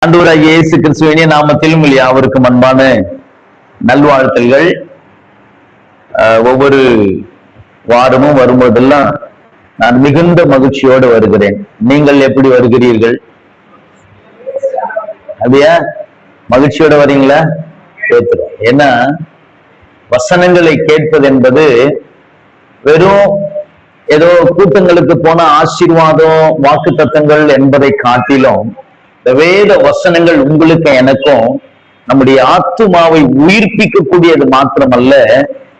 ஆண்டவராகிய இயேசு கிறிஸ்துவின் நாமத்திலும் அவருக்கு அன்பான நல்வாழ்த்துகள். ஒவ்வொரு வாரமும் வரும்போதெல்லாம் நான் மிகுந்த மகிழ்ச்சியோடு வருகிறேன். நீங்கள் எப்படி வருகிறீர்கள்? அப்படியா? மகிழ்ச்சியோட வரீங்களா? கேட்கிறோம். ஏன்னா வசனங்களை கேட்பது என்பது வெறும் ஏதோ கூட்டங்களுக்கு போன ஆசீர்வாதம் வாக்கு தத்தங்கள் என்பதை காட்டிலும் இந்த வேத வசனங்கள் உங்களுக்கு எனக்கும் நம்முடைய ஆத்துமாவை உயிர்ப்பிக்கக்கூடியது மாத்திரமல்ல,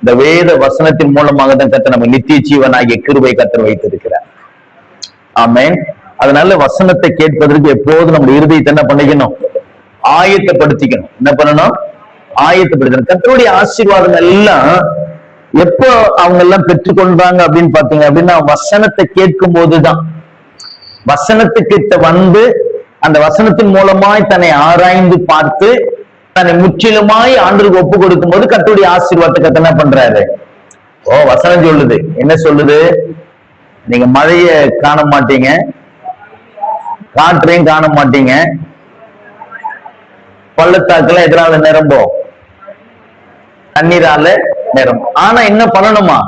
இந்த வேத வசனத்தின் மூலமாக தான் கர்த்தர் நம்ம நித்திய ஜீவனாகிய கிருபை கர்த்தர் வைத்திருக்கிறார். ஆமென். அதனால வசனத்தை கேட்பதற்கு எப்போதும் நம்முடைய இருதயத்தை என்ன பண்ணிக்கணும்? ஆயத்தப்படுத்திக்கணும். என்ன பண்ணணும்? ஆயத்தப்படுத்தணும். கர்த்தருடைய ஆசீர்வாதம் எல்லாம் எப்போ அவங்க எல்லாம் பெற்றுக்கொண்டாங்க அப்படின்னு பாத்தீங்க அப்படின்னா, வசனத்தை கேட்கும் போதுதான். வசனத்துக்கிட்ட வந்து அந்த வசனத்தின் மூலமாய் தன்னை ஆராய்ந்து பார்த்து தன்னை முற்றிலுமாய் ஆண்டவருக்கு ஒப்பு கொடுக்கும் போது கர்த்தருடைய ஆசீர்வாதத்தை கர்த்தர் என்ன பண்றாரு? வசனம் சொல்லுது. என்ன சொல்லுது? நீங்க மழைய காண மாட்டீங்க, காற்றையும் காண மாட்டீங்க, பள்ளத்தாக்குல எதிரால நிரம்பும், தண்ணீரால நிரம்பும். ஆனா என்ன பண்ணணுமா?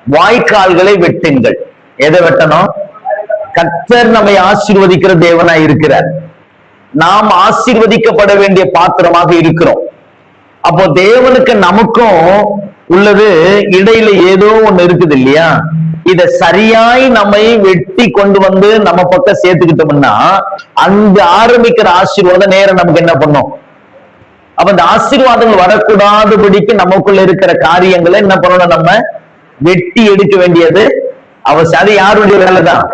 வாய்க்கால்களை வெட்டுங்கள். எதை வெட்டணும்? கர்த்தர் நம்மை ஆசீர்வதிக்கிற தேவனாய் இருக்கிறார். நாம் ஆசீர்வதிக்கப்பட வேண்டிய பாத்திரமாக இருக்கிறோம். அப்போ தேவனுக்கு நமக்கும் உள்ளது இடையில ஏதோ ஒண்ணு இருக்குது இல்லையா? இத சரியாய் நம்மை வெட்டி கொண்டு வந்து நம்ம பக்கம் சேர்த்துக்கிட்டோம்னா அந்த ஆரம்பிக்கிற ஆசீர்வாதம் நேரம் நமக்கு என்ன பண்ணும்? அப்ப இந்த ஆசீர்வாதங்கள் வரக்கூடாதபடிக்கு நமக்குள்ள இருக்கிற காரியங்களை என்ன பண்ணணும்? நம்ம வெட்டி எடுக்க வேண்டியது அவசியம். அது யாருடைய வேலை தான்?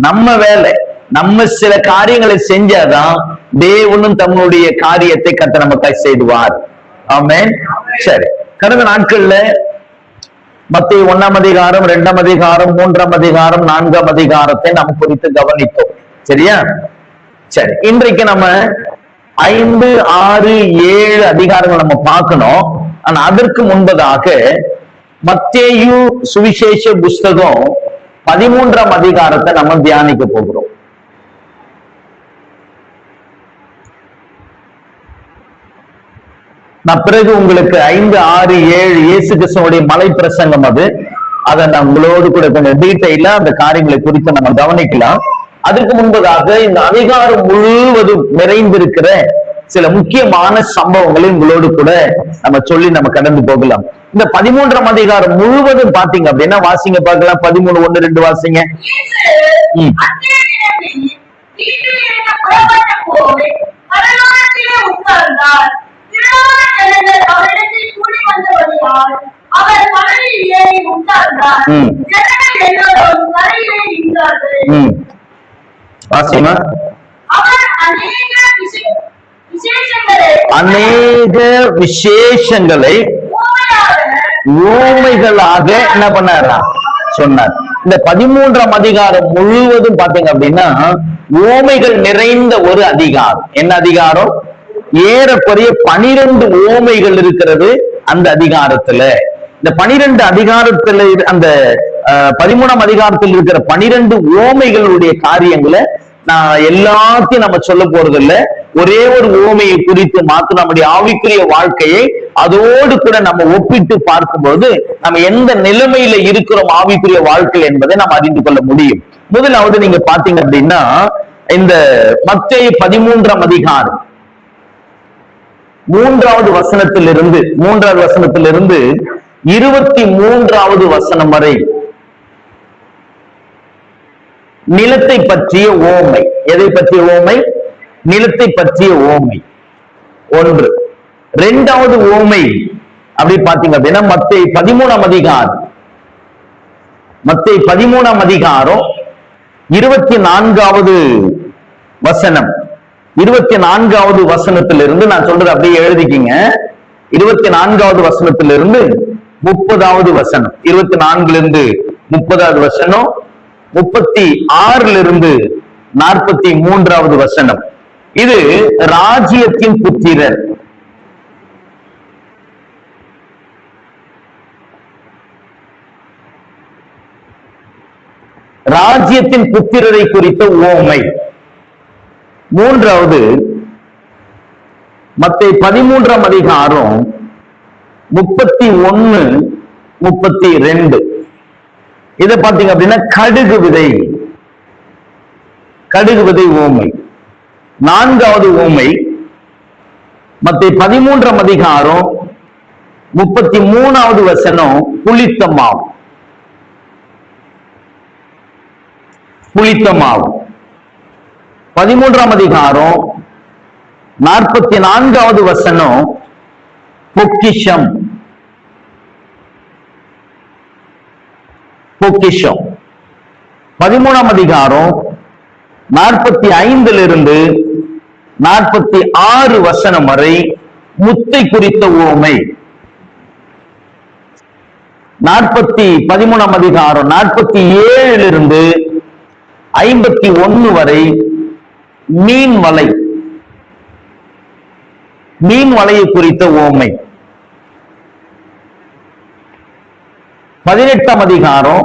நம்ம வேலை. நம்ம சில காரியங்களை செஞ்சாதான் தேவனும் தம்முடைய காரியத்தை கர்த்தர் நமக்காய் செய்துவார். ஆமென். சரி, கடந்த நாட்கள்ல மத்தேயு 1ஆம் அதிகாரம், 2ஆம் அதிகாரம், 3ஆம் அதிகாரம், 4ஆம் அதிகாரத்தை நாம் குறித்து கவனித்தோம். சரியா? சரி, இன்றைக்கு நம்ம 5, 6, 7 அதிகாரங்கள் நம்ம பார்க்கணும். ஆனா அதற்கு முன்பதாக மத்தேயு சுவிசேஷ புஸ்தகம் 13ஆம் அதிகாரத்தை நம்ம தியானிக்க போகிறோம். நான் பிறகு உங்களுக்கு 5, 6, 7 இயேசு கிறிஸ்துவுடைய மலை பிரசங்கம் அதை நான் உங்களோடு கூட கொஞ்சம் டீட்டெயிலா அந்த காரியங்களை குறித்து நம்ம கவனிக்கலாம். அதற்கு முன்பதாக இந்த அதிகாரம் முழுவதும் நிறைந்திருக்கிற சில முக்கியமான சம்பவங்களை உங்களோடு கூட நம்ம சொல்லி நம்ம கடந்து போகலாம். இந்த 13ஆம் அதிகாரம் முழுவதும் பாத்தீங்க அப்படின்னா வாசிங்க பார்க்கலாம். 13, 1, 2 வாசிங்க. வாசிமா. அநேக விசேஷங்களை ஊமைகளாக என்ன பண்ணாரா சொன்னார். இந்த 13ஆம் அதிகாரம் முழுவதும் பாத்தீங்க அப்படின்னா ஊமைகள் நிறைந்த ஒரு அதிகாரம். என்ன அதிகாரம்? ஏறக்குறைய 12 ஊமைகள் இருக்கிறது அந்த அதிகாரத்துல. இந்த 12 அதிகாரத்துல அந்த 13ஆம் அதிகாரத்தில் இருக்கிற 12 ஊமைகளுடைய காரியங்களை நான் எல்லாத்தையும் நம்ம சொல்ல போறது இல்ல. ஒரே ஒரு ஊமையை குறித்து மாத்திரம் நம்முடைய ஆவிக்குரிய வாழ்க்கையை அதோடு கூட நம்ம ஒப்பிட்டு பார்க்கும்போது நம்ம எந்த நிலைமையில இருக்கிறோம் ஆவிக்குரிய வாழ்க்கை என்பதை நாம் அறிந்து கொள்ள முடியும். முதலாவது நீங்க பாத்தீங்க அப்படின்னா இந்த மத்தேயு 13ஆம் அதிகாரம் 3வது வசனத்திலிருந்து 23வது வசனம் வரை நிலத்தை பற்றிய ஓமை. எதை பற்றிய ஓமை? நிலத்தை பற்றிய ஓமை ஒன்று. 2வது ஓமை அப்படி பாத்தீங்க அப்படின்னா மத்தேயு 13ஆம் அதிகாரம் 24வது வசனம். 24வது வசனத்திலிருந்து நான் சொல்றது அப்படியே எழுதிக்கிங்க. 24வது வசனத்திலிருந்து 30வது வசனம், 24லிருந்து 30வது வசனம், 36லிருந்து 43வது வசனம். இது ராஜ்யத்தின் புத்திரர். ராஜ்யத்தின் புத்திரரை குறித்த ஓமை. மூன்றாவது மத்தேயு 13ஆம் அதிகாரம் 31, 32. இதை பார்த்தீங்க அப்படின்னா கடுகு விதை ஊமை. நான்காவது ஊமை மத்தேயு 13ஆம் அதிகாரம் 33வது வசனம் புளித்த மாவு. 13ஆம் அதிகாரம் 44வது வசனம் பொக்கிஷம். 13ஆம் அதிகாரம் 45 46 வசனம் வரை முத்தை குறித்த உவமை. 13ஆம் அதிகாரம் 47 51 வரை மீன் வலையை குறித்த உவமை. 18ஆம் அதிகாரம்,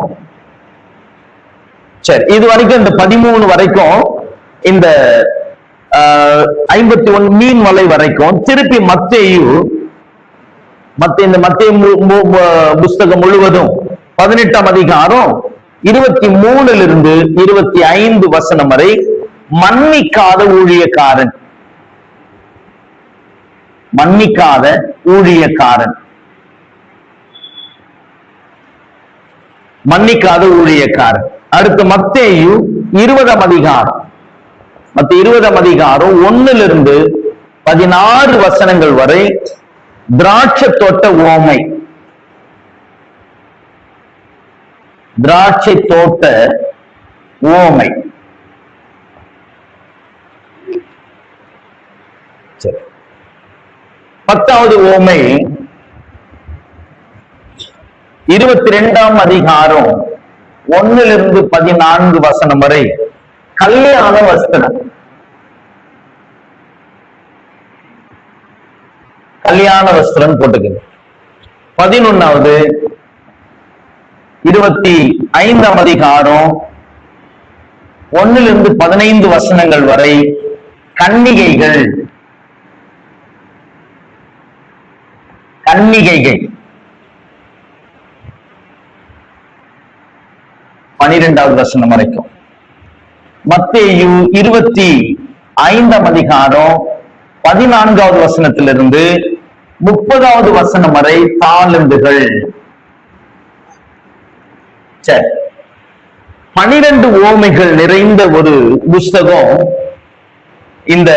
சரி, இது வரைக்கும் இந்த 13 வரைக்கும், இந்த 51 மீன் வலை வரைக்கும். திருப்பி மத்தேயு புஸ்தகம் முழுவதும் 18ஆம் அதிகாரம் 23 25 வசனம் வரை மன்னிக்காத ஊழியக்காரன். அடுத்து மத்தேயு 20ஆம் அதிகாரம், 1 16 வசனங்கள் வரை திராட்சை தோட்ட உவமை. சரி, 10வது உவமை 22ஆம் அதிகாரம் 1 14 வசனம் வரை கல்யாண வஸ்திரம். போட்டுக்கங்க. 11வது 25ஆம் அதிகாரம் 1 15 வசனங்கள் வரை கன்னிகைகள். 12வது வசனம் வரைக்கும். மத்தேயு 25ஆம் அதிகாரம் 14வது வசனத்திலிருந்து 30வது வசனம் வரை தாளந்துகள். சரி, 12 உவமைகள் நிறைந்த ஒரு புஸ்தகம் இந்த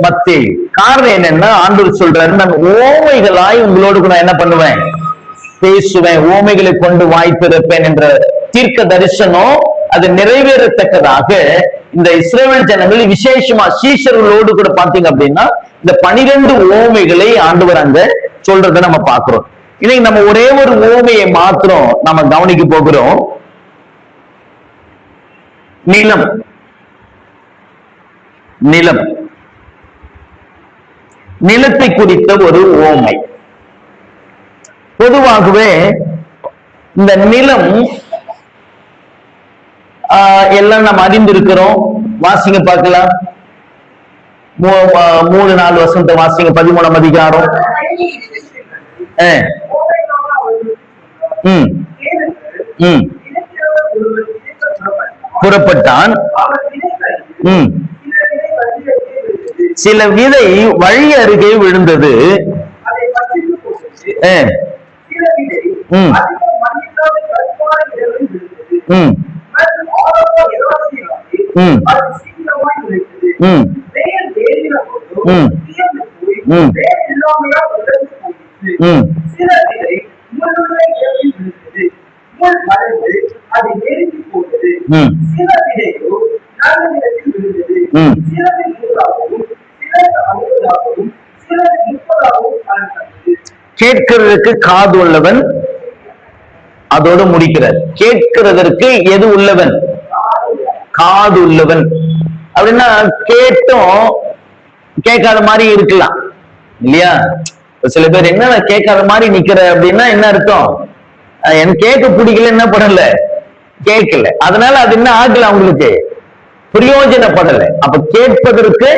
மத்தேயு. காரணம் என்னன்னா, ஆண்டவர் சொல்றாரு, நான் உவமைகளாய் உங்களோடு நான் என்ன பண்ணுவேன், பேசுவேன், உவமைகளை கொண்டு வாய் திறப்பேன் என்ற தீர்க்க தரிசனம் அது நிறைவேறத்தக்கதாக இந்த இஸ்ரவேல் ஜனங்கள், விசேஷமா சீஷர்களோடு கூட பாத்தீங்க அப்படின்னா இந்த 12 உவமைகளை ஆண்டவர் அங்க சொல்றதை நம்ம பார்க்கிறோம். இன்னைக்கு நம்ம ஒரே ஒரு உவமையை மாத்திரம் நம்ம கவனிக்க போகிறோம். நிலத்தை குறித்த ஒரு உவமை. பொதுவாகவே இந்த நிலம் எல்லாம் நம்ம அறிந்திருக்கிறோம். வாசிங்க பார்க்கலாம், 3-4 வசனத்தை வாசிங்க. 13ஆம் அதிகாரம். புறப்பட்டான். சில விதை வழி அருகே விழுந்தது. கேட்கிறதுக்கு காது உள்ளவன், அதோடு முடிக்கிறார். கேட்கிறதற்கு எது உள்ளவன்? காது உள்ளவன். அப்படின்னா கேட்டும் கேட்காத மாதிரி இருக்கலாம் இல்லையா? சில பேர் என்ன கேட்காத மாதிரி நிக்கிற அப்படின்னா என்ன அர்த்தம்? எனக்கு கேட்க பிடிக்கல, என்ன பண்ணல, கேட்கல, அதனால அது என்ன ஆகல, அவங்களுக்கு பிரயோஜனப்படலை. அப்ப கேட்பதற்கு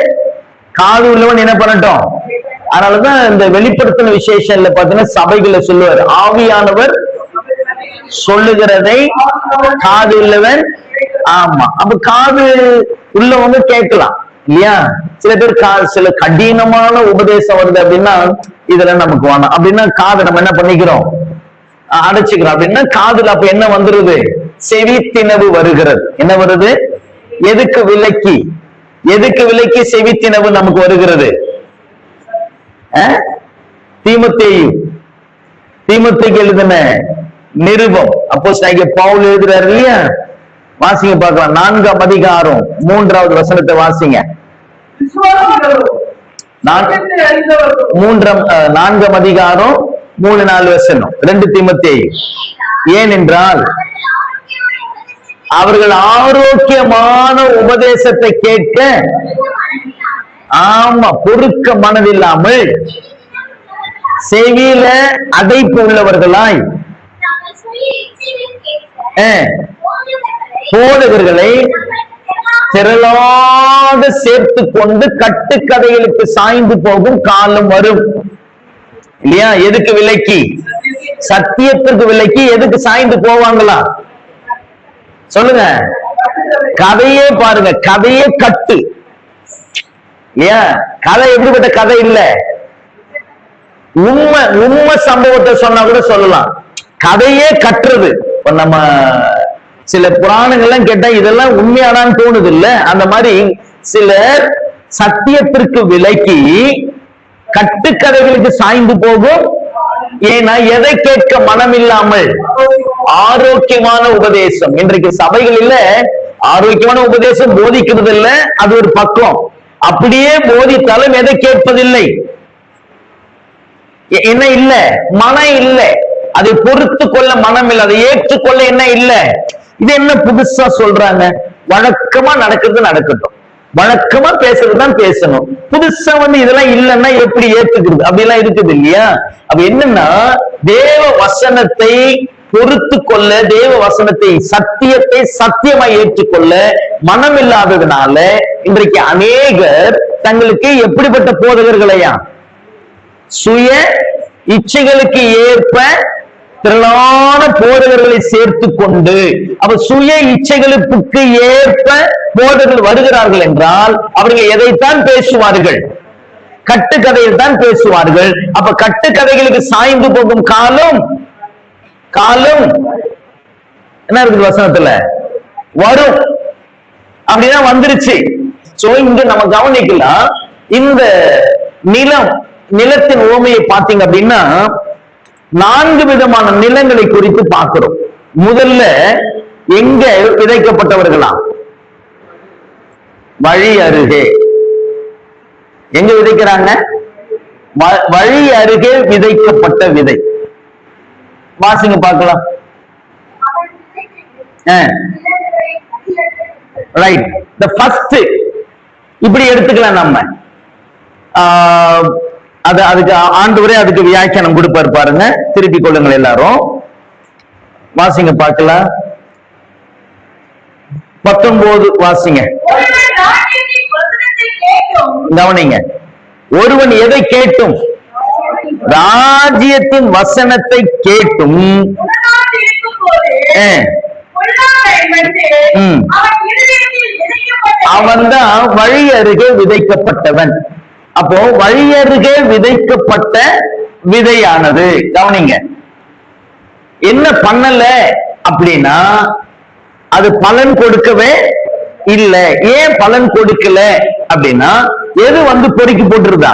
காது உள்ளவன் என்ன பண்ணட்டும். அதனாலதான் இந்த வெளிப்படுத்தின விசேஷன்ல பாத்தீங்கன்னா சபைகளை சொல்லுவார், ஆவியானவர் சொல்லுகிறதை காது உள்ளவன். ஆமா, அப்ப காது உள்ளவங்க கேட்கலாம் இல்லையா. சில பேர் சில கடினமான உபதேசம் வருது அப்படின்னா இதெல்லாம் நமக்கு வேணாம் அப்படின்னா காதை நம்ம என்ன பண்ணிக்கிறோம், அடைச்சுக்கிறோம். அப்படின்னா காதுல அப்ப என்ன வந்துருது, செவித்தினவு வருகிறது. என்ன வருது, எதுக்கு விலக்கி, எதுக்கு விலக்கி செவித்தினவு நமக்கு வருகிறது. தீமோத்தேயுக்கு எழுதின நிருபம் அப்போஸ்தலனாகிய பவுல் எழுதுறாரு இல்லையா. வாசிங்க பார்க்கலாம், 4ஆம் அதிகாரம் 3வது வசனத்தை வாசிங்க. 4ஆம் அதிகாரம் 3-4 வசனம் 2 தீமோத்தேயு. ஏனென்றால் அவர்கள் ஆரோக்கியமான உபதேசத்தை கேட்க, ஆமா, பொறுக்க மனதில்லாமல் செவியில அடைப்பு உள்ளவர்களாய் போதகர்களை திரளாக சேர்த்து கொண்டு கட்டுக்கதைகளுக்கு சாய்ந்து போகும் காலம் வரும் இல்லையா. எதுக்கு விலக்கி, சத்தியத்திற்கு விலக்கி எதுக்கு சாய்ந்து போவாங்களா சொல்லுங்க. கதையே பாருங்க, கதையே கட்டு இல்லையா. கதை எப்படிப்பட்ட கதை இல்ல, உண்மை உண்மை சம்பவத்தை சொன்னா கூட சொல்லலாம். கதையே கட்டுறது. நம்ம சில புராணங்கள்லாம் கேட்டா இதெல்லாம் உண்மையானான்னு தோணுது இல்ல. அந்த மாதிரி சிலர் சத்தியத்திற்கு விலக்கி கட்டுக்கதைகளுக்கு சாய்ந்து போகும். ஏன்னா எதை கேட்க மனம் இல்லாமல். ஆரோக்கியமான உபதேசம் இன்றைக்கு சபைகளில் ஆரோக்கியமான உபதேசம் போதிக்கிறது இல்ல, அது ஒரு பக்கம். அப்படியே போதித்தாலும் எதை கேட்பதில்லை, என்ன இல்ல, மனம் இல்லை. அதை பொறுத்து கொள்ள மனம் இல்லை, அதை ஏற்றுக்கொள்ள என்ன இல்லை. இது என்ன புதுசா சொல்றாங்க, வழக்கமா நடக்கிறது நடக்கட்டும், வழக்கமா பேசுறதுதான் பேசணும். புதுசா இதெல்லாம் இல்லைன்னா எப்படி ஏத்துக்கிறது, அப்படிலாம் இருக்குது இல்லையா. அப்ப என்னன்னா தேவ வசனத்தை பொறுத்து கொள்ள, தேவ வசனத்தை சத்தியத்தை சத்தியமாய் ஏற்றுக்கொள்ள மனம் இல்லாததுனால இன்றைக்கு அநேகர் தங்களுக்கு எப்படிப்பட்ட போதகர்களையா, சுய இச்சைகளுக்கு ஏற்ப திரளான போதகர்களை சேர்த்து கொண்டு, அப்ப சுய இச்சைகளுக்கு ஏற்ப போதகர்கள் வருகிறார்கள் என்றால் அவர்கள் எதைத்தான் பேசுவார்கள், கட்டுக்கதையில் தான் பேசுவார்கள். அப்ப கட்டுக்கதைகளுக்கு சாய்ந்து போகும் காலம் காலம் என்ன இருக்குது வசனத்துல வரும். அப்படின்னா வந்துருச்சு. சோ இங்க நம்ம கவனிக்கலாம், இந்த நிலத்தின் உவமையை பார்த்தீங்க அப்படின்னா 4 விதமான நிலங்களை குறித்து பார்க்கிறோம். முதல்ல எங்க விதைக்கப்பட்டவர்களா, வழி அருகே. எங்க விதைக்கிறாங்க, வழி அருகே விதைக்கப்பட்ட விதை. வாசிங்க பார்க்கலாம். ரைட், தி ஃபர்ஸ்ட் இப்படி எடுத்துக்கலாம் நம்ம. அதுக்கு ஆண்டவரே அதுக்கு வியாக்கியானம் கொடுப்பாரு பாருங்க, திருப்பிக் கொள்ளுங்கள் எல்லாரும். வாசிங்க பார்க்கலாம். 19 வாசிங்க. கவனிங்க, ஒருவன் எதை கேட்டும், ராஜ்யத்தின் வசனத்தை கேட்டும் அவன் தான் வழி அருகே விதைக்கப்பட்டவன். அப்போ வழி அருகே விதைக்கப்பட்ட விதையானது கவனிங்க என்ன பண்ணல அப்படின்னா அது பலன் கொடுக்கவே இல்லை. ஏன் பலன் கொடுக்கல அப்படின்னா எது பொறுக்கி போட்டுருதா,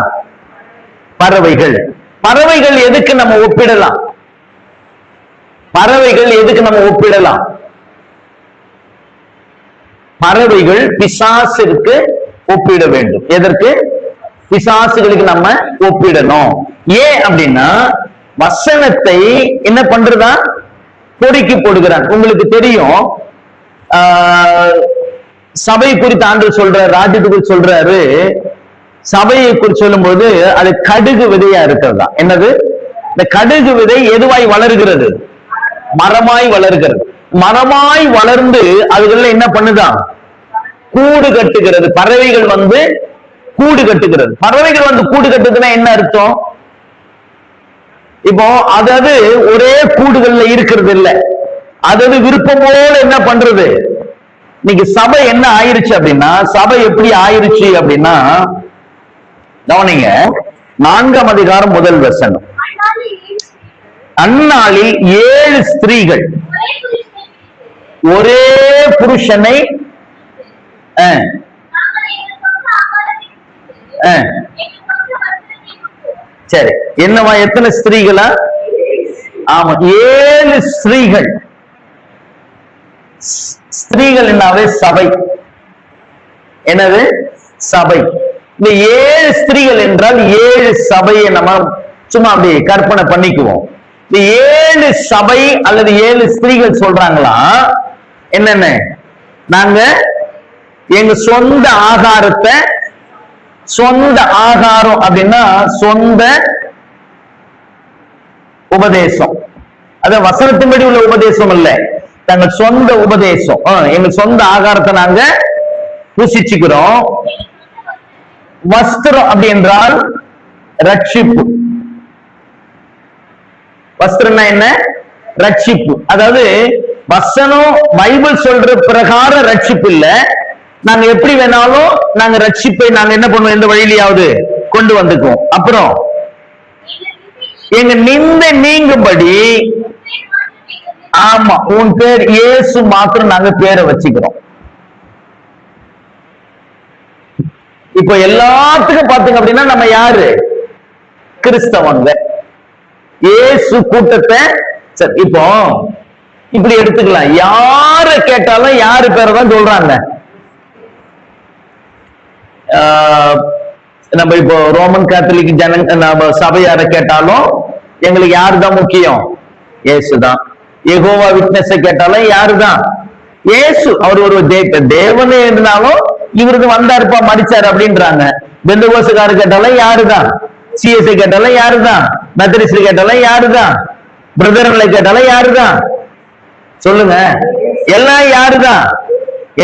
பறவைகள். பறவைகள் எதுக்கு நம்ம ஒப்பிடலாம், பறவைகள் எதுக்கு நம்ம ஒப்பிடலாம், பறவைகள் பிசாசிற்கு ஒப்பிட வேண்டும். எதற்கு, பிசாசுகளுக்கு நம்ம ஒப்பிடணும். ஏன் அப்படின்னா வசனத்தை என்ன பண்றதா, பொறுக்கி போடுகிறான். உங்களுக்கு தெரியும், சபை குறித்து ஆண்டவர் சொல்றாரு, ராஜ்யத்தை குறித்து சொல்றாரு. சபையை குறித்து சொல்லும் போது அது கடுகு விதையா இருக்கிறதா. என்னது, இந்த கடுகு விதை எதுவாய் வளர்கிறது, மரமாய் வளர்கிறது. மரமாய் வளர்ந்து அதுல என்ன பண்ணுதான், கூடு கட்டுகிறது. பறவைகள் வந்து கூடு கட்டுகிறது. பறவைகள் வந்து கூடு கட்டுதுன்னா என்ன அர்த்தம்? இப்போ அதாவது ஒரே கூடுகள்ல இருக்கிறது இல்ல, அதாவது விருப்பம் போல என்ன பண்றது. இன்னைக்கு சபை என்ன ஆயிருச்சு அப்படின்னா, சபை எப்படி ஆயிருச்சு அப்படின்னா, கவனிங்க, 4ஆம் அதிகாரம் 1 வசனம். அந்நாளில் 7 ஸ்திரீகள் ஒரே புருஷனை சரி என்னவா, எத்தனை ஸ்திரீகளா? ஆமா, 7 ஸ்திரீகள். ஸ்திரீகள் என்னாவே சபை. என்னது? சபை. இந்த 7 ஸ்திரீகள் என்றால் 7 சபையை நம்ம சும்மா அப்படி கற்பனை பண்ணிக்குவோம். இந்த 7 சபை அல்லது 7 ஸ்திரீகள் சொல்றாங்களா என்னென்ன, நாங்க எங்க சொந்த ஆகாரத்தை, சொந்த ஆகாரம் அப்படின்னா சொந்த உபதேசம், அத வசனத்தின்படி உள்ள உபதேசம் இல்ல, தங்கள் சொந்த உபதேசம், எங்க சொந்த ஆகாரத்தை நாங்க புசிச்சுக்கிறோம். வஸ்திரம் அப்படி என்றால் ரட்சிப்பு. வஸ்திரம்னா என்ன? ரட்சிப்பு. அதாவது வசனம் பைபிள் சொல்ற பிரகாரம் ரட்சிப்பு இல்ல, நாங்க எப்படி வேணாலும் நாங்க ரட்சிப்பை நாங்க என்ன பண்ணுவோம், எந்த வழியிலாவது கொண்டு வந்துக்குவோம். அப்புறம் எங்க நிந்தை நீங்கும்படி, ஆமா, உன் பேர் இயேசு மாத்திரம் நாங்க பேரை வச்சுக்கிறோம். இப்ப எல்லாத்துக்கும் பாத்தீங்க அப்படின்னா நம்ம யாரு? கிறிஸ்தவங்க. இயேசு கூட்டத்தை சரி இப்போ இப்படி எடுத்துக்கலாம். யார கேட்டாலும் யாரு பேரை தான் சொல்றாங்க. நம்ம இப்போ ரோமன் கேத்தலிக் நம்ம சபையார கேட்டாலும் எங்களுக்கு யாருதான் முக்கியம்? இயேசுதான். யெகோவா விட்னஸ் கேட்டாலும் யாருதான்? இயேசு. அவர் ஒரு தேவனே இருந்தாலும் இவருக்கு வந்தாருப்பா மடிச்சாரு அப்படின்றாங்க. பெந்தகோஸ்துக்காரர் கேட்டாலும் யாருதான்? சிஎஸ்ஐ கேட்டாலும் யாருதான்? மெத்தடிஸ்ட் கேட்டாலும் யாருதான்? பிரதர்களை கேட்டாலும் யாருதான்? சொல்லுங்க, எல்லாம் யாருதான்?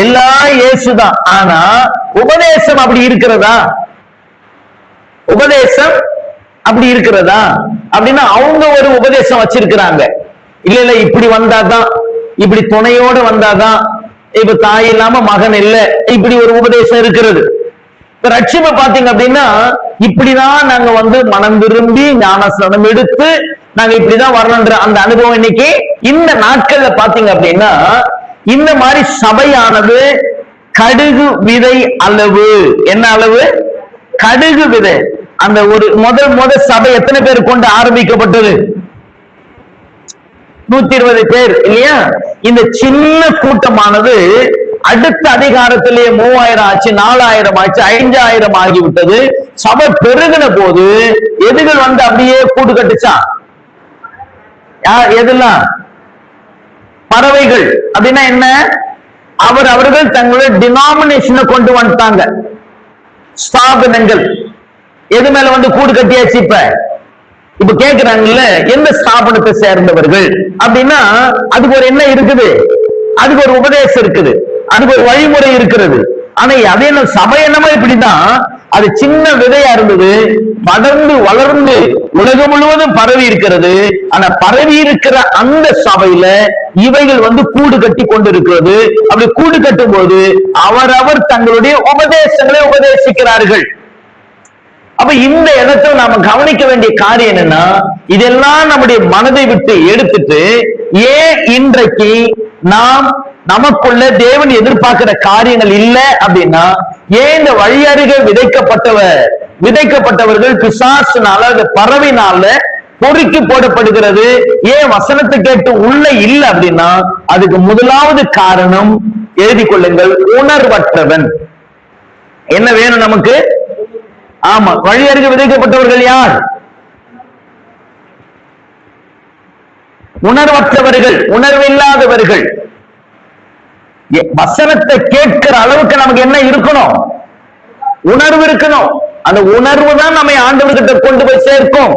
எல்லாம் இயேசுதான். ஆனா உபதேசம் அப்படி இருக்கிறதா? உபதேசம் அப்படி இருக்கிறதா அப்படின்னா அவங்க ஒரு உபதேசம் வச்சிருக்கிறாங்க. இல்ல இல்ல, இப்படி வந்தாதான், இப்படி துணையோட வந்தாதான், இப்ப தாய் இல்லாம மகன் இல்ல, இப்படி ஒரு உபதேசம் இருக்கிறது. இப்ப ரட்சிப்பை பாத்தீங்க அப்படின்னா இப்படிதான் நாங்க வந்து மனம் விரும்பி ஞானஸ்நானம் எடுத்து நாங்க இப்படிதான் வரணுன்ற அந்த அனுபவம் இன்னைக்கு இந்த நாட்கள்ல பாத்தீங்க அப்படின்னா இந்த மாதிரி சபையானது கடுகு விதை அளவு. என்ன அளவு? கடுகு விதை. அந்த ஒரு முதல் சபை எத்தனை பேர் கொண்டு ஆரம்பிக்கப்பட்டது? 120 பேர் இல்லையா? இந்த சின்ன கூட்டமானது அடுத்த அதிகாரத்திலேயே 3000 ஆச்சு, 4000 ஆச்சு, 5000 ஆகிவிட்டது. சபை பெருகின போது எதுகள் வந்து அப்படியே கூடு கட்டுச்சா? எதெல்லாம்? பறவைகள். அப்படின்னா என்ன? அவர்கள் தங்களுடைய டினாமினேஷனை கொண்டு வந்துட்டாங்க. ஸ்தாபனங்கள் எது மேல வந்து கூடு கட்டியாச்சு. இப்ப கேக்குறாங்கல்ல, எந்த ஸ்தாபனத்தை சேர்ந்தவர்கள் அப்படின்னா அதுக்கு ஒரு என்ன இருக்குது? அதுக்கு ஒரு உபதேசம் இருக்குது, அதுக்கு ஒரு வழிமுறை இருக்கிறது. ஆனா அதே சபை என்னமோ இப்படிதான். அது சின்ன விதையா இருந்தது, படர்ந்து வளர்ந்து உலகம் முழுவதும் பரவி இருக்கிறது. ஆனா பரவி இருக்கிற அந்த சபையில இவைகள் வந்து கூடு கட்டி கொண்டு இருக்கிறது. அப்படி கூடு கட்டும் போது அவரவர் தங்களுடைய உபதேசங்களை உபதேசிக்கிறார்கள். அப்ப இந்த இடத்துல நாம கவனிக்க வேண்டிய காரியம் என்னன்னா, இதெல்லாம் நம்முடைய மனதை விட்டு எடுத்துட்டு ஏன் இன்றைக்கு நாம் நமக்குள்ள தேவன் எதிர்பார்க்கிற காரியங்கள் இல்லை அப்படின்னா, ஏன் இந்த வழி அருகே விதைக்கப்பட்டவர்கள் பிசாசுனால, பறவைனால பொறுக்கி போடப்படுகிறது, ஏன் வசனத்தை கேட்டு உள்ள இல்லை அப்படின்னா அதுக்கு முதலாவது காரணம் எழுதி கொள்ளுங்கள், உணர்வற்றவன். என்ன வேணும் நமக்கு? ஆமா, வழி அருகே விதைக்கப்பட்டவர்கள் யார்? உணர்வற்றவர்கள், உணர்வில்லாதவர்கள். வசனத்தை கேட்கிற அளவுக்கு நமக்கு என்ன இருக்கணும்? உணர்வு இருக்கணும். அந்த உணர்வு தான் நம்ம ஆண்டவர்கிட்ட கொண்டு போய் சேர்க்கும்.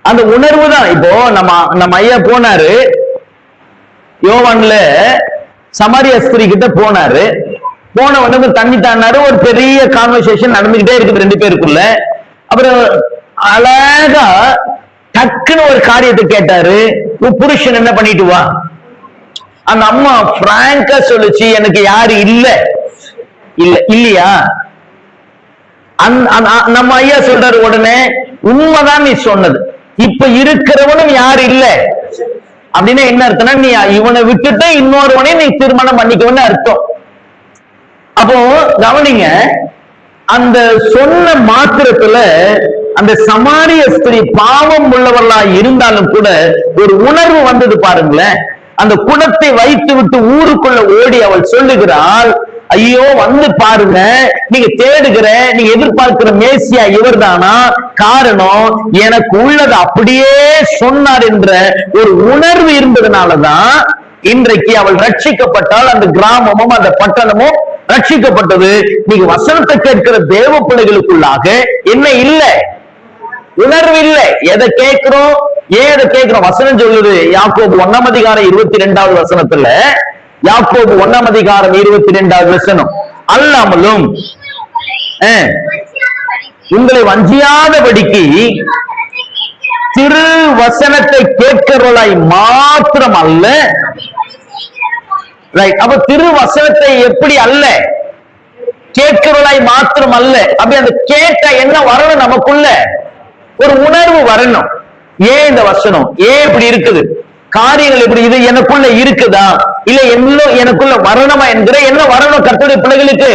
அந்த உணர்வு தான். இப்போ நம்ம ஐயா போனாரு, யோவான்ல சமாரிய ஸ்திரீ கிட்ட போனாரு. போன உடனே தண்ணி தாண்டாரு, ஒரு பெரிய கான்வர்சேஷன் நடந்துகிட்டே இருக்குது ரெண்டு பேருக்குள்ள. அப்புறம் அழகா டக்குன்னு ஒரு காரியத்தை கேட்டாரு, புருஷன் என்ன பண்ணிட்டு வா. அந்த அம்மா பிராங்கா சொல்லுச்சு, எனக்கு யாரு இல்ல இல்லையா. நம்ம ஐயா சொல்றாரு உடனே, உண்மைதான் நீ சொன்னது, இப்ப இருக்கிறவனும் யாரு இல்ல அப்படின்னு என்ன அர்த்தம்னா, நீ இவனை விட்டுட்டு இன்னொருவனே நீ திருமணம் பண்ணிக்கணும்னு அர்த்தம். அப்போ கவனிங்க, அந்த சொன்ன மாத்திரத்துல அந்த சமாரிய ஸ்திரீ பாவம் உள்ளவர்களா இருந்தாலும் கூட ஒரு உணர்வு வந்தது பாருங்களேன். அந்த குடத்தை வைத்து விட்டு ஊருக்குள்ள ஓடி அவள் சொல்லுகிறாள், ஐயோ வந்து பாருங்க, நீங்க தேடுகிற நீங்க எதிர்பார்க்கிற மேசியா இவர் தானா, காரணம் எனக்கு உள்ளது அப்படியே சொன்னார் என்ற ஒரு உணர்வு இருந்ததுனாலதான் இன்றைக்கு அவள் ரட்சிக்கப்பட்டால், அந்த கிராமமும் அந்த பட்டணமும் ரட்சிக்கப்பட்டது. நீங்க வசனத்தை கேட்கிற தேவ பிள்ளைகளுக்குள்ளாக என்ன இல்லை, உணர்வு இல்லை. எதை கேட்கிறோம், ஏன் எதை கேட்கிறோம்? வசனம் சொல்லுது, யாக்கோபு 1:22 வசனத்துல, யாக்கோபு 1:22 வசனம், அல்லாமலும் உங்களை வஞ்சியாதபடிக்கு திரு வசனத்தை கேட்கிறவர்களாய் மாத்திரம் அல்ல. ரைட். அப்ப திரு வசனத்தை எப்படி அல்ல, கேட்கிறவர்களாய் மாத்திரம் அல்ல. அப்படி அந்த கேட்ட என்ன வரணும், நமக்குள்ள ஒரு உணர்வு வரணும். ஏன் இந்த வசனம் ஏன் இப்படி இருக்குது, காரியங்கள் இப்படி இது எனக்குள்ள இருக்குதா, இல்ல எல்லாம் எனக்குள்ள வரணுமா என்கிற என்ன வரணும். கர்த்தருடைய பிள்ளைகளுக்கு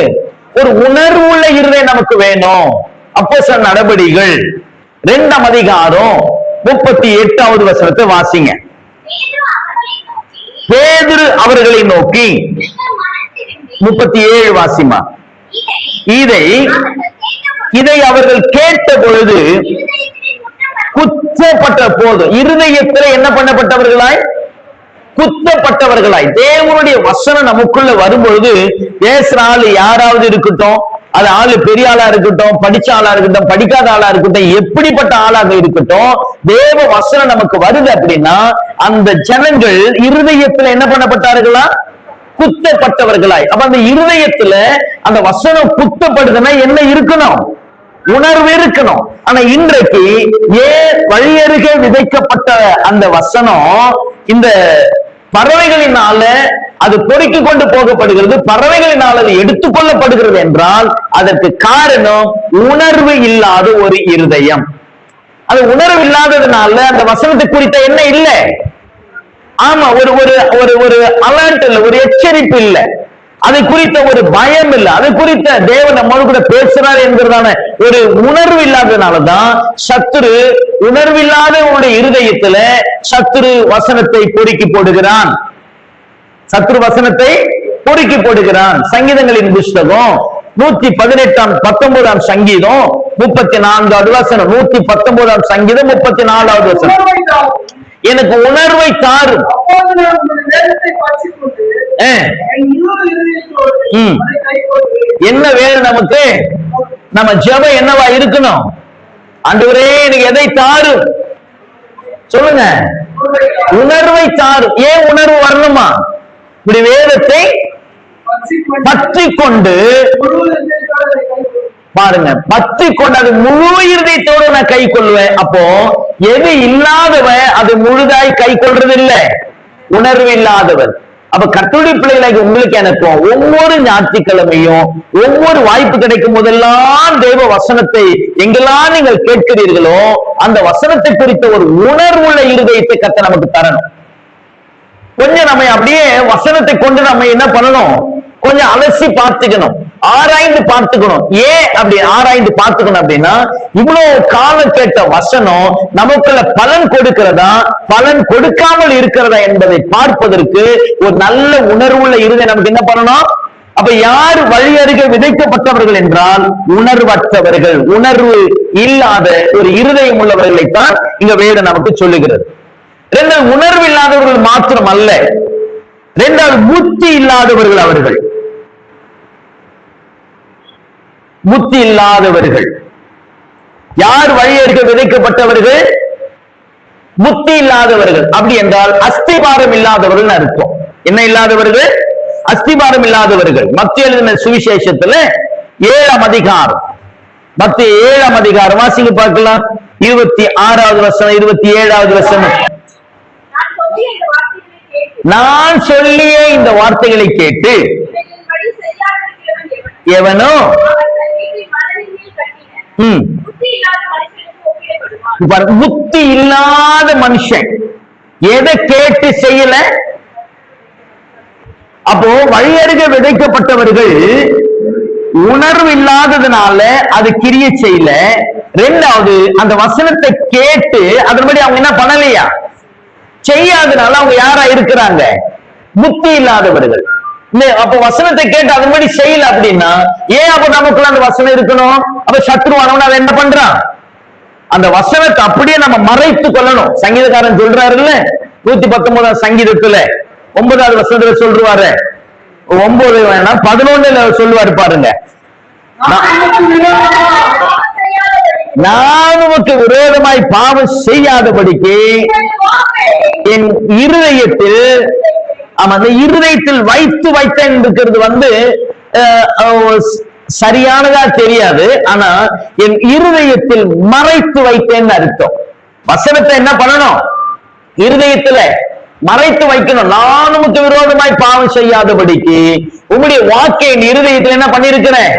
ஒரு உணர்வு உள்ள இருதயம் நமக்கு வேணும். அப்போஸ்தலர் நடபடிகள் 2:38 வசனத்தை வாசிங்க. பேதுரு அவர்களை நோக்கி, 37 வாசிமா. இதை அவர்கள் கேட்ட பொழுது குத்தப்பட்ட போது, இருதயத்தில் என்ன பண்ணப்பட்டவர்களாய், குத்தப்பட்டவர்களாய். தேவனுடைய வசனம் நமக்குள்ள வரும்பொழுது, பேசுற ஆளு யாராவது இருக்கட்டும், அது ஆளு பெரிய ஆளா இருக்கட்டும், படிச்ச ஆளா இருக்கட்டும், படிக்காத ஆளா இருக்கட்டும், எப்படிப்பட்ட ஆளாக இருக்கட்டும், தேவ வசனம் நமக்கு வருது அப்படின்னா அந்த ஜனங்கள் இருதயத்துல என்ன பண்ணப்பட்டார்களா, குத்தப்பட்டவர்களாய். அப்ப அந்த இருதயத்துல அந்த வசனம் குத்தப்படுதுன்னா என்ன இருக்கணும், உணர்வு இருக்கணும். ஆனா இன்றைக்கு ஏன் வழியருகே விதைக்கப்பட்ட அந்த வசனம் இந்த பறவைகளினால அது பொறுக்கி கொண்டு போகப்படுகிறது, பறவைகளினால் அது எடுத்துக்கொள்ளப்படுகிறது என்றால் அதற்கு காரணம் உணர்வு இல்லாத ஒரு இருதயம். அது உணர்வு இல்லாததுனால அந்த வசனத்தை குறித்த என்ன இல்லை, ஆமா ஒரு ஒரு ஒரு அலர்ட் இல்ல, ஒரு எச்சரிப்பு இல்ல, அதை குறித்த ஒரு பயம் இல்ல, அது குறித்த தேவன் நம்மோடு கூட பேசுறாரு என்கிறதான ஒரு உணர்வு இல்லாததுனாலதான் சத்துரு, உணர்வில்லாத உங்களுடைய இருதயத்துல சத்துரு வசனத்தை பொறுக்கி போடுகிறான், சத்துரு வசனத்தை பொறுக்கி போடுகிறான். சங்கீதங்களின் புஸ்தகம் 118 சங்கீதம் 34 வசனம், 119 சங்கீதம் 34 வசனம், எனக்கு உணர்வை தாரும். என்ன வேணும் நமக்கு, நம்ம ஜெபம் என்னவா இருக்கணும், ஆண்டவரே எனக்கு எதை தாரும் சொல்லுங்க, உணர்வை தாரும். ஏன் உணர்வு வரணுமா, இப்படி வேதத்தை பற்றி கொண்டு பாருங்க, பற்றி கொண்டு அது முழு இருதயத்தோடு நான் கை கொள்வேன். அப்போ எது இல்லாதவன் அது முழுதாய் கை கொள்றது இல்லை, உணர்வு இல்லாதவர். அப்ப கர்த்தருடைய பிள்ளைகளாகி உங்களுக்கு எனக்கும் ஒவ்வொரு ஞாயிற்றுக்கிழமையும் ஒவ்வொரு வாய்ப்பு கிடைக்கும் போதெல்லாம் தேவ வசனத்தை எங்கெல்லாம் நீங்கள் கேட்கிறீர்களோ அந்த வசனத்தை குறித்த ஒரு உணர்வுள்ள இருதயத்தை கர்த்தர் நமக்கு தரணும். கொஞ்சம் நம்ம அப்படியே வசனத்தை கொண்டு நம்ம என்ன பண்ணணும், கொஞ்சம் அலசி பார்த்துக்கணும், ஆராய்ந்து பார்த்துக்கணும். ஏன் அப்படி ஆராய்ந்து பார்த்துக்கணும் அப்படின்னா, இவ்வளவு காலம் கேட்ட வசனம் நமக்குள்ள பலன் கொடுக்கிறதா பலன் கொடுக்காமல் இருக்கிறதா என்பதை பார்ப்பதற்கு ஒரு நல்ல உணர்வுள்ள இருதை நமக்கு என்ன பண்ணணும். அப்ப யார் வழி அருகே விதைக்கப்பட்டவர்கள் என்றால் உணர்வற்றவர்கள், உணர்வு இல்லாத ஒரு இருதயம் உள்ளவர்களைத்தான் இங்க வேதம் நமக்கு சொல்லுகிறது. ரெண்டாவது உணர்வு இல்லாதவர்கள் மாத்திரம் அல்ல, ரெண்டாவது புத்தி இல்லாதவர்கள். அவர்கள் புத்தி இல்லாதவர்கள். யார் வழியருக விதைக்கப்பட்டவர்கள், புத்தி இல்லாதவர்கள். அப்படி என்றால் அஸ்திபாரம் இல்லாதவர்கள் அர்த்தம். என்ன இல்லாதவர்கள், அஸ்திபாரம் இல்லாதவர்கள். மத்திய எழுதின சுவிசேஷத்துல 7ஆம் அதிகாரம், மத்திய 7ஆம் அதிகாரம் வாசிங்க பார்க்கலாம். 26வது வசனம், 27வது வசனம். நான் சொல்லிய இந்த வார்த்தைகளை கேட்டு எவனோ புத்தி இல்லாத மனுஷன் எதை கேட்டு செய்யல. அப்போ வழியருக விதைக்கப்பட்டவர்கள் உணர்வு இல்லாததுனால அது கிரிய செய்யல. ரெண்டாவது, அந்த வசனத்தை கேட்டு அதன்படி அவங்க என்ன பண்ணலையா, செய்யாதனால அவங்க யாரா இருக்கிறாங்க, புத்தி இல்லாதவர்கள். அப்ப வசனத்தை கேட்டு அதன்படி செய்யல அப்படின்னா ஏன் அப்ப நமக்குள்ள அந்த வசனம் இருக்கணும்? அப்ப சத்ருவானவன் அதை என்ன பண்றான், அந்த வசனத்தை அப்படியே நம்ம மறைத்து கொள்ளணும். சங்கீதக்காரன் சொல்றாருல்ல 119ஆம் சங்கீதத்துல 9வது வசனத்துல சொல்றாரு, 9 வேணா 11ல சொல்லுவாரு பாருங்க, நான் உமக்கு விரோதமாய் பாவம் செய்யாதபடிக்கு என் இருதயத்தில், அந்த இருதயத்தில் வைத்து வைத்தேன் இருக்கிறது சரியானதா தெரியாது. ஆனா என் இருதயத்தில் மறைத்து வைத்தேன்னு அர்த்தம். வசனத்தை என்ன பண்ணணும், இருதயத்துல மறைத்து வைக்கணும். நான் உமக்கு விரோதமாய் பாவம் செய்யாதபடிக்கு உங்களுடைய வாக்கை என் இருதயத்தில் என்ன பண்ணிருக்கிறேன்,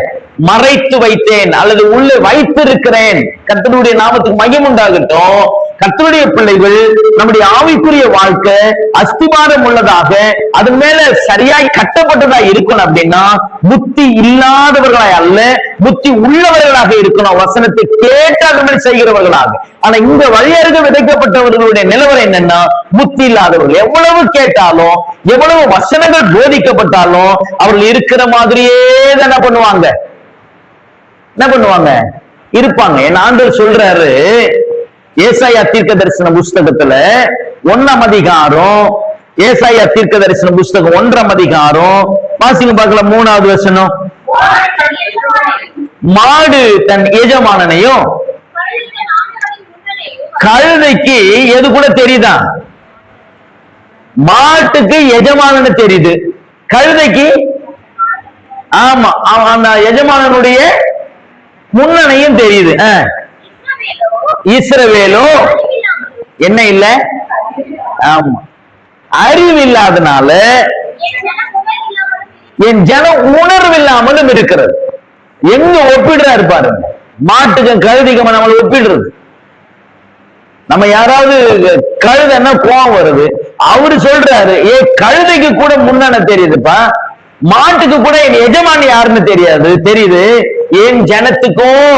மறைத்து வைத்தேன் அல்லது உள்ளே வைத்திருக்கிறேன். கர்த்தருடைய நாமத்துக்கு மகிமை உண்டாகட்டும். கர்த்தருடைய பிள்ளைகள் நம்முடைய ஆவிக்குரிய வாழ்க்கை அஸ்திபாரம் உள்ளதாக, அது மேல சரியாய் கட்டப்பட்டதா இருக்கணும். அப்படின்னா புத்தி இல்லாதவர்களாய் அல்ல, புத்தி உள்ளவர்களாக இருக்கணும். வசனத்தை கேட்டாத செய்கிறவர்களாக. ஆனா இந்த வழியருக விதைக்கப்பட்டவர்களுடைய நிலவரம் என்னன்னா, புத்தி இல்லாதவர்கள். எவ்வளவு கேட்டாலும் எவ்வளவு வசனங்கள் போதிக்கப்பட்டாலும் அவர்கள் இருக்கிற மாதிரியே என்ன பண்ணுவாங்க, என்ன பண்ணுவாங்க, இருப்பாங்க. என் ஆண்டவர் சொல்றாரு ஏசாயா தீர்க்க தரிசன புஸ்தகத்துல 1ஆம் அதிகாரம், ஏசாயா தீர்க்க தரிசன புஸ்தகம் 1ஆம் அதிகாரம் வாசிங்க பார்க்கலாம். 3வது வசனம். மாடு தன் எஜமானனையும், கழுதைக்கு எது கூட தெரியுதா, மாட்டுக்கு எஜமானன்னு தெரியுது, கழுதைக்கு ஆமா அந்த எஜமானனுடைய முன்னணையும் தெரியுது. இஸ்ரவேலோ என்ன இல்ல, ஆமா அறிவு இல்லாதனால என் ஜனம் உணர்வு இல்லாமலும் இருக்கிறது. எங்க ஒப்பிடுறாரு பாருங்க, மாட்டுக்கும் கழுதிக்கும் நம்மளை ஒப்பிடுறது. நம்ம யாராவது கழுதைன்னா கோவம் வருது, அவரு சொல்றாரு ஏ கழுதைக்கு கூட முன்னண தெரியுதுப்பா, மாட்டுக்கு கூட என் எஜமானி யாருன்னு தெரியாது, தெரியுது. என் ஜனத்துக்கும்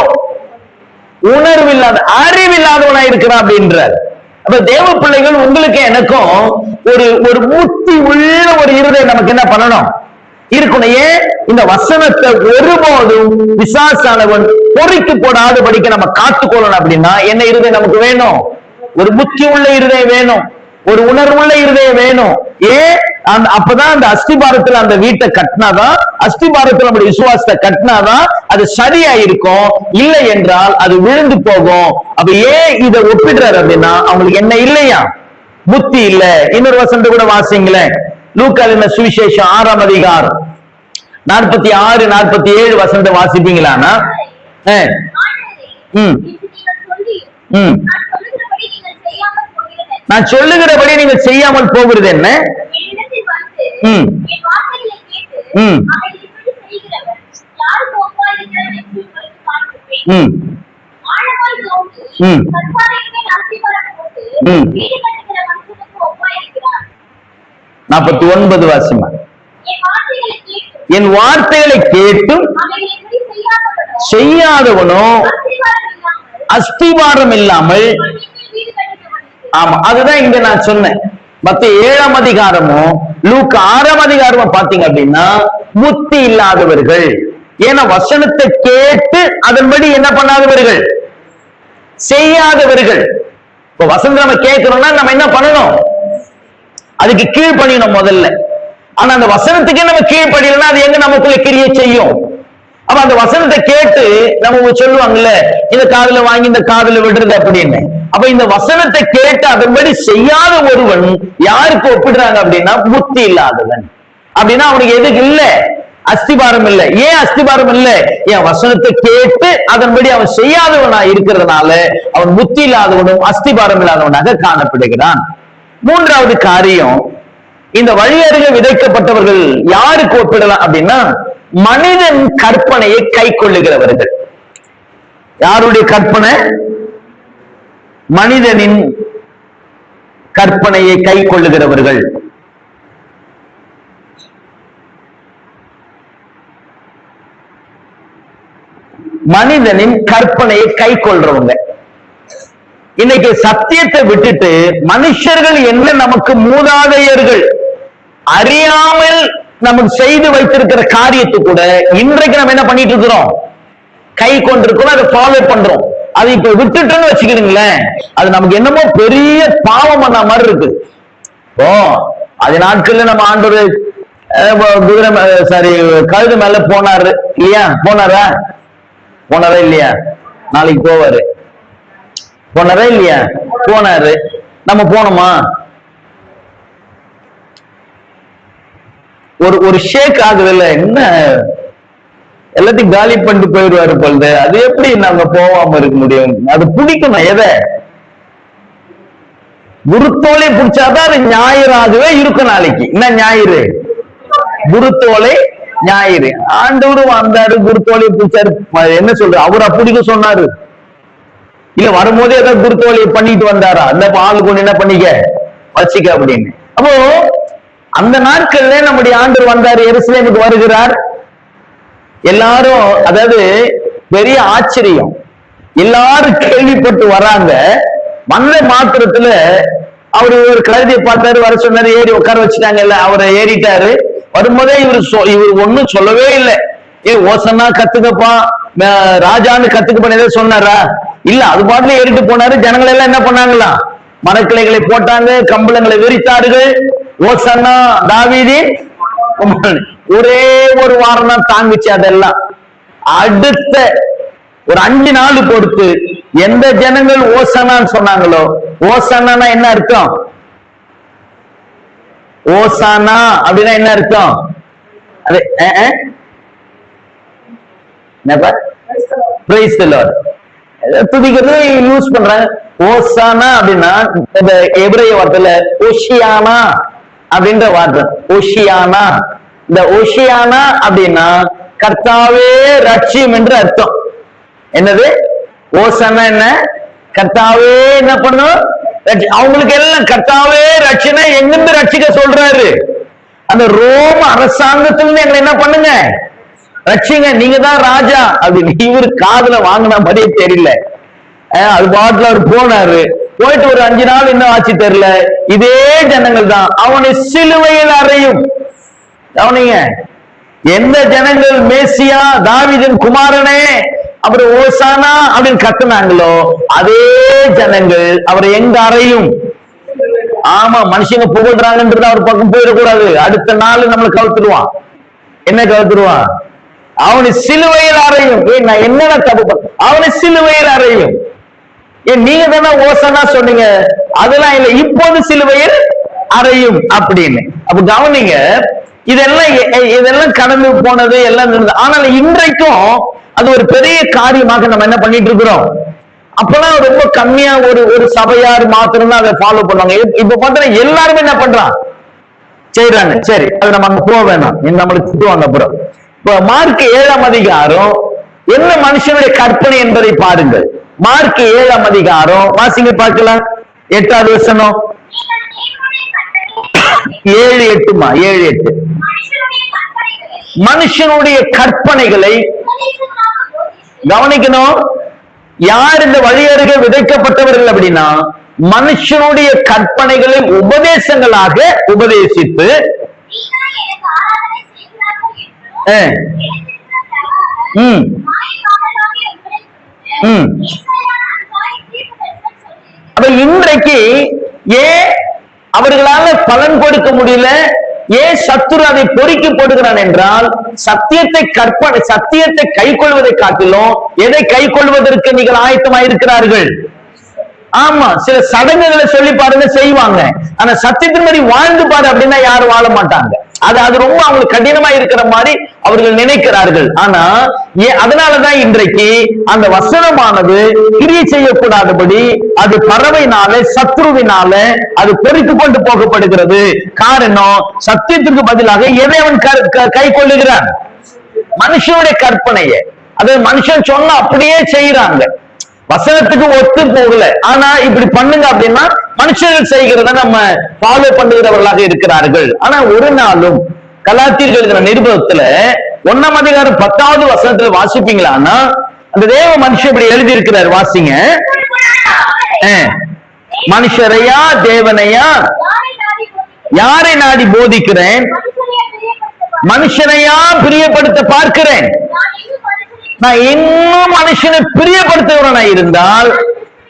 உணர்வு இல்லாத அறிவில்லாதவனா இருக்கிறான் அப்படின்றார். அப்ப தேவ பிள்ளைகள் உங்களுக்கு எனக்கும் ஒரு புத்தி உள்ள ஒரு இருதயம் நமக்கு என்ன பண்ணணும், இருக்கணும். ஏன் இந்த வசனத்தை ஒருபோதும் பிசாசானவன் பொறிக்கு போடாதபடிக்கு நம்ம காத்துக்கொள்ளணும். அப்படின்னா என்ன இருதயம் நமக்கு வேணும், ஒரு புத்தி உள்ள இருதயம் வேணும், ஒரு உணர்வுள்ள இருதயம் வேணும். ஏன் அப்பதான் அந்த அஸ்திபாரத்துல அந்த வீட்டை கட்டினாதான், அஸ்திபாரத்துல நம்முடைய விசுவாசத்தை கட்டினாதான் அது சரியா இருக்கும். இல்லை என்றால் அது விழுந்து போகும். அப்ப ஏன் இதை ஒப்பிடுறாரு அப்படின்னா அவங்களுக்கு என்ன இல்லையா, புத்தி இல்ல. இன்னொரு வசனத்தை கூட வாசிங்களேன். லூக்காவின் சுவிசேஷம் 6ஆம் அதிகாரம் 46, 47 வசனத்தை வாசிப்பீங்களானா, நான் சொல்லுகிறபடி நீங்க செய்யாமல் போகிறது என்ன, நாற்பத்தி 49 வாசிமா. என் வார்த்தைகளை கேட்டும் செய்யாதவனோ அஸ்திவாரம் இல்லாமல், ஆமா அதுதான் இங்க நான் சொன்னேன். மத்திய 7ஆம் அதிகாரமும் லூக்கா 6ஆம் அதிகாரமும் பாத்தீங்க அப்படின்னா புத்தி இல்லாதவர்கள். ஏன்னா வசனத்தை கேட்டு அதன்படி என்ன பண்ணாதவர்கள், செய்யாதவர்கள். இப்ப வசனத்தை நம்ம கேட்கிறோம்னா நம்ம என்ன பண்ணணும், அதுக்கு கீழ்ப்படியணும் முதல்ல. ஆனா அந்த வசனத்துக்கே நம்ம கீழ்ப்படியலன்னா அது எங்க நமக்குள்ள கிரிய செய்யும். அப்ப அந்த வசனத்தை கேட்டு நம்ம சொல்லுவாங்கல்ல, இந்த காதுல வாங்கி இந்த காதுல விடுறது அப்படின்னு. அப்ப இந்த வசனத்தை கேட்டு அதன்படி செய்யாத ஒருவன் யாருக்கு ஒப்பிடுறாங்க அப்படின்னா புத்தி இல்லாதவன். அப்படின்னா அவனுக்கு எதுக்கு இல்ல? அஸ்திபாரம் இல்லை. ஏன் அஸ்திபாரம் இல்லை? என் வசனத்தை கேட்டு அதன்படி அவன் செய்யாதவனா இருக்கிறதுனால அவன் புத்தி இல்லாதவனும் அஸ்திபாரம் இல்லாதவனாக காணப்படுகிறான். மூன்றாவது காரியம், இந்த வழி அருகே விதைக்கப்பட்டவர்கள் யாருக்கு ஒப்பிடலாம் அப்படின்னா, மனிதன் கற்பனையை கை கொள்ளுகிறவர்கள். யாருடைய கற்பனை? மனிதனின் கற்பனையை கை கொள்ளுகிறவர்கள். மனிதனின் கற்பனையை கை கொள்றவங்க. இன்னைக்கு சத்தியத்தை விட்டுட்டு மனுஷர்கள் என்ன நமக்கு மூதாதையர்கள் அறியாமல் நமக்கு செய்து வைத்திருக்கிற காரியத்தை கூட இன்றைக்கு நம்ம என்ன பண்ணிட்டு இருக்கிறோம்? கை கொண்டிருக்கிறோம், அதை ஃபாலோ பண்றோம். அது இப்ப விட்டுட்டோன்னு வச்சுக்கிறீங்களேன், அது நமக்கு என்னமோ பெரிய பாவம் பண்ண மாதிரி இருக்கு. ஓ, அது நாட்கள்ல நம்ம ஆண்டவர் குதிரை கழுது மேல போனாரு இல்லையா? போனாரா இல்லையா? நாளைக்கு போவாரு. போனாரா இல்லையா? போனாரு. நம்ம போனோமா? ஒரு ஷேக் ஆகுது இல்ல, என்ன எல்லாத்தையும் காலி பண்ணிட்டு போயிடுவாரு பொழுது. அது எப்படி நாங்க போவாம இருக்க முடியும்? அது பிடிக்கணும். எதை? குருத்தோலை பிடிச்சாதான் அது ஞாயிறாகவே இருக்கும். நாளைக்கு என்ன ஞாயிறு? குருத்தோலை ஞாயிறு. ஆண்டவரும் வந்தாரு, குருத்தோலையை பிடிச்சாரு. என்ன சொல்ற? அவர் அப்படிக்க சொன்னாரு இல்ல? வரும்போதே ஏதாவது குருத்தோலையை பண்ணிட்டு வந்தாரா? அந்த ஆளு கொண்டு என்ன பண்ணிக்க வச்சுக்க அப்படின்னு. அப்போ அந்த நாட்கள்ல நம்முடைய ஆண்டவர் வந்தாரு, எருசலேமுக்கு வருகிறார். எல்லாரும், அதாவது பெரிய ஆச்சரியம், எல்லாரும் கேள்விப்பட்டு வராங்க. வந்த மாத்திரத்துல அவரு ஒரு கழுதையை பார்த்தாரு, வர சொன்னாரு, ஏறி உட்கார வச்சுட்டாங்கல்ல, அவரை ஏறிட்டாரு. வரும்போதே இவர் ஒண்ணும் சொல்லவே இல்லை. ஓசன்னா கத்துக்கப்பா, ராஜான்னு கத்துக்கப்பா சொன்னாரா? இல்ல, அது பாட்டுல ஏறிட்டு போனாரு. ஜனங்கள் எல்லாம் என்ன பண்ணாங்களா? மரக்கிளைகளை போட்டாங்க, கம்பளங்களை விரித்தார்கள். ஓசன்னா தாவீதி ஒரே ஒரு வாரம் தான் தாங்கிச்சு. அதெல்லாம் அடுத்த ஒரு 5 நாள் பொறுத்து எந்த ஜனங்கள் ஓசனான்னு சொன்னாங்களோ, ஓசன்னா என்ன அர்த்தம்? ஓசானா அப்படின்னா என்ன அர்த்தம்? அது துதிக்கிறது யூஸ் பண்றாங்க. ஓசானா அப்படின்னா இந்த எபிரேய வார்த்தையில ஓஷியானா அப்படின்ற வார்த்தை. ஓஷியானா, இந்த ஓஷியானா அப்படின்னா கர்த்தாவே ரட்சியம் என்று அர்த்தம். என்னது? ஓசானா என்ன? கர்த்தாவே என்ன பண்ணும்? அவங்களுக்கு எல்லாம் கர்த்தாவே ரட்சனை. எங்கிருந்து ரட்சிக்க சொல்றாரு? அந்த ரோம அரசாங்கத்திலிருந்து எங்களை என்ன பண்ணுங்க? ரட்சிங்க, நீங்க தான் ராஜா அப்படின்னு. இவரு காதுல வாங்கின மாதிரியே தெரியல. அது பாட்டுல அவர் போனாரு. போயிட்டு ஒரு 5 நாள் இன்னும் ஆச்சு தெரியல. இதே ஜனங்கள் தான் அவனை சிலுவையில் அறையும். கவனிங்க, எந்த ஜனங்கள் மேசியா தாவீதின் குமாரனே அப்புறம் ஓசானா அப்படின்னு கத்துனாங்களோ, அதே ஜனங்கள் அவரை எங்க அறையும். ஆமா, மனுஷங்க புகழ்றாங்கன்றது அவர் பக்கம் போயிடக்கூடாது. அடுத்த நாள் நம்மளை கவுத்துருவான். என்ன கவுத்துருவான்? அவனை சிலுவையில் அறையும். நான் என்னென்ன தப்பு, அவனை சிலுவையில் அறையும். நீங்க தானே ஓசனா சொன்னீங்க, அதெல்லாம் இல்ல, இப்போது சிலுவையில் அறையும் அப்படின்னு. அப்ப கவனிங்க, இதெல்லாம் கடந்து போனது எல்லாம் இருந்தது. ஆனால் இன்றைக்கும் அது ஒரு பெரிய காரியமாக நம்ம என்ன பண்ணிட்டு இருக்கிறோம். அப்பெல்லாம் ரொம்ப கம்மியா ஒரு சபையார் மாத்திரம் தான் அதை ஃபாலோ பண்ணுவாங்க. இப்ப பார்த்தா எல்லாருமே என்ன பண்றான்? செய்யறாங்க. சரி, அது நம்ம அங்க போக வேணாம், நம்மளுக்கு திட்டுவாங்க. அப்புறம் இப்ப மார்க் 7ஆம் அதிகாரம் என்ன மனுஷனுடைய கற்பனை என்பதை பாருங்கள். மார்க் 7ஆம் அதிகாரம் வாசிங்க பார்க்கலாம். 8வது வசனம். 7:8மா? 7:8. மனுஷனுடைய கற்பனைகளை கவனிக்கணும். யார் இந்த வழி அருகே விதைக்கப்பட்டவர்கள் அப்படின்னா, மனுஷனுடைய கற்பனைகளை உபதேசங்களாக உபதேசித்து இன்றைக்கு ஏன் அவர்களால பலன் கொடுக்க முடியல? ஏன் சத்துரு அதை பொறுக்கி போடுகிறான் என்றால், சத்தியத்தை கை கொள்வதை காட்டிலும் எதை கை கொள்வதற்கு நீங்கள் ஆயத்தமாயிருக்கிறார்கள். ஆமா, சில சடங்குகளை சொல்லி பாருங்க, செய்வாங்க. ஆனா சத்தியத்தின் மாதிரி வாழ்ந்து பாரு அப்படின்னா யாரும் வாழ மாட்டாங்க. அது ரொம்ப அவங்களுக்கு கடினமா இருக்கிற மாதிரி அவர்கள் நினைக்கிறார்கள். ஆனா அதனாலதான் இன்றைக்கு அந்த வசனமானது கிரியை செய்யக்கூடாதபடி அது பறவைனால சத்ருவினால அது பொறித்து கொண்டு போகப்படுகிறது. காரணம், சத்தியத்திற்கு பதிலாக எதை அவன் கை கொள்ளுகிறான்? மனுஷனுடைய கற்பனையை. அது மனுஷன் சொன்னா அப்படியே செய்யறாங்க, வசனத்துக்கு ஒத்து போகல. ஆனா இப்படி பண்ணுங்க அப்படின்னா மனுஷர்கள் செய்கிறத நம்ம ஃபாலோ பண்ணுகிறவர்களாக இருக்கிறார்கள். ஆனா ஒரு நாளும் கலாத்தியர்கள் எழுதின நிருபத்துல 1ஆம் அதிகாரம் 10வது வசனத்துல வாசிப்பீங்களான்னா அந்த தேவ மனுஷன் இப்படி எழுதி இருக்கிறார், வாசிங்க. மனுஷரையா தேவனையா யாரை நாடி போதிக்கிறேன்? மனுஷனையா பிரியப்படுத்த பார்க்கிறேன். நான் இன்னும் மனுஷனை பிரியப்படுத்துகிறவனா இருந்தால்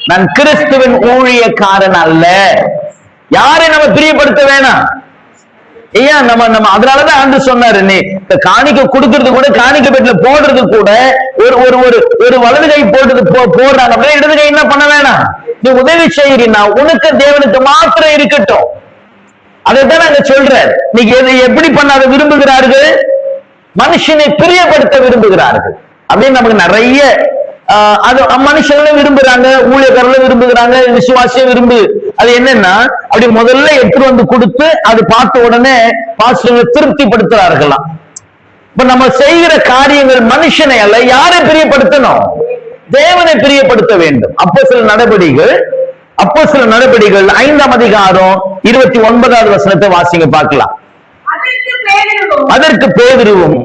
நான் கிறிஸ்துவின் ஊழியக்காரன் அல்ல. யாரை நம்ம பிரியப்படுத்த வேணாம். ஏன் நம்ம அதனாலதான் ஆண்டு சொன்னாரு, நீ காணிக்க கொடுக்கறது கூட, காணிக்க பெட்டில போடுறது கூட ஒரு வலது கை போடுறாங்க அப்படின்னா இடது கை என்ன பண்ண வேணாம், நீ உதவி செய்யறீன்னா உனக்கு தேவனுக்கு மாத்திரம் இருக்கட்டும். அதைத்தான் நாங்க சொல்றேன். நீங்க எப்படி பண்ண அதை விரும்புகிறார்கள்? மனுஷனை பிரியப்படுத்த விரும்புகிறார்கள். அப்படின்னு நமக்கு நிறைய அது மனுஷங்களும் விரும்புறாங்க, ஊழியக்காரர்களும் விரும்புகிறாங்க, விசுவாசியும் விரும்பு. அது என்னன்னா அப்படி முதல்ல எடுத்து வந்து கொடுத்து அது பார்த்த உடனே பாஸ்டர்களை திருப்திப்படுத்துறார்களாம். இப்ப நம்ம செய்கிற காரியங்கள் மனுஷனை அல்ல, யாரை பிரியப்படுத்தணும்? தேவனை பிரியப்படுத்த வேண்டும். அப்போஸ்தலர் நடபடிகள் 5ஆம் அதிகாரம் 29வது வசனத்தை வாசிங்க பார்க்கலாம். அதற்கு பேதுருவும்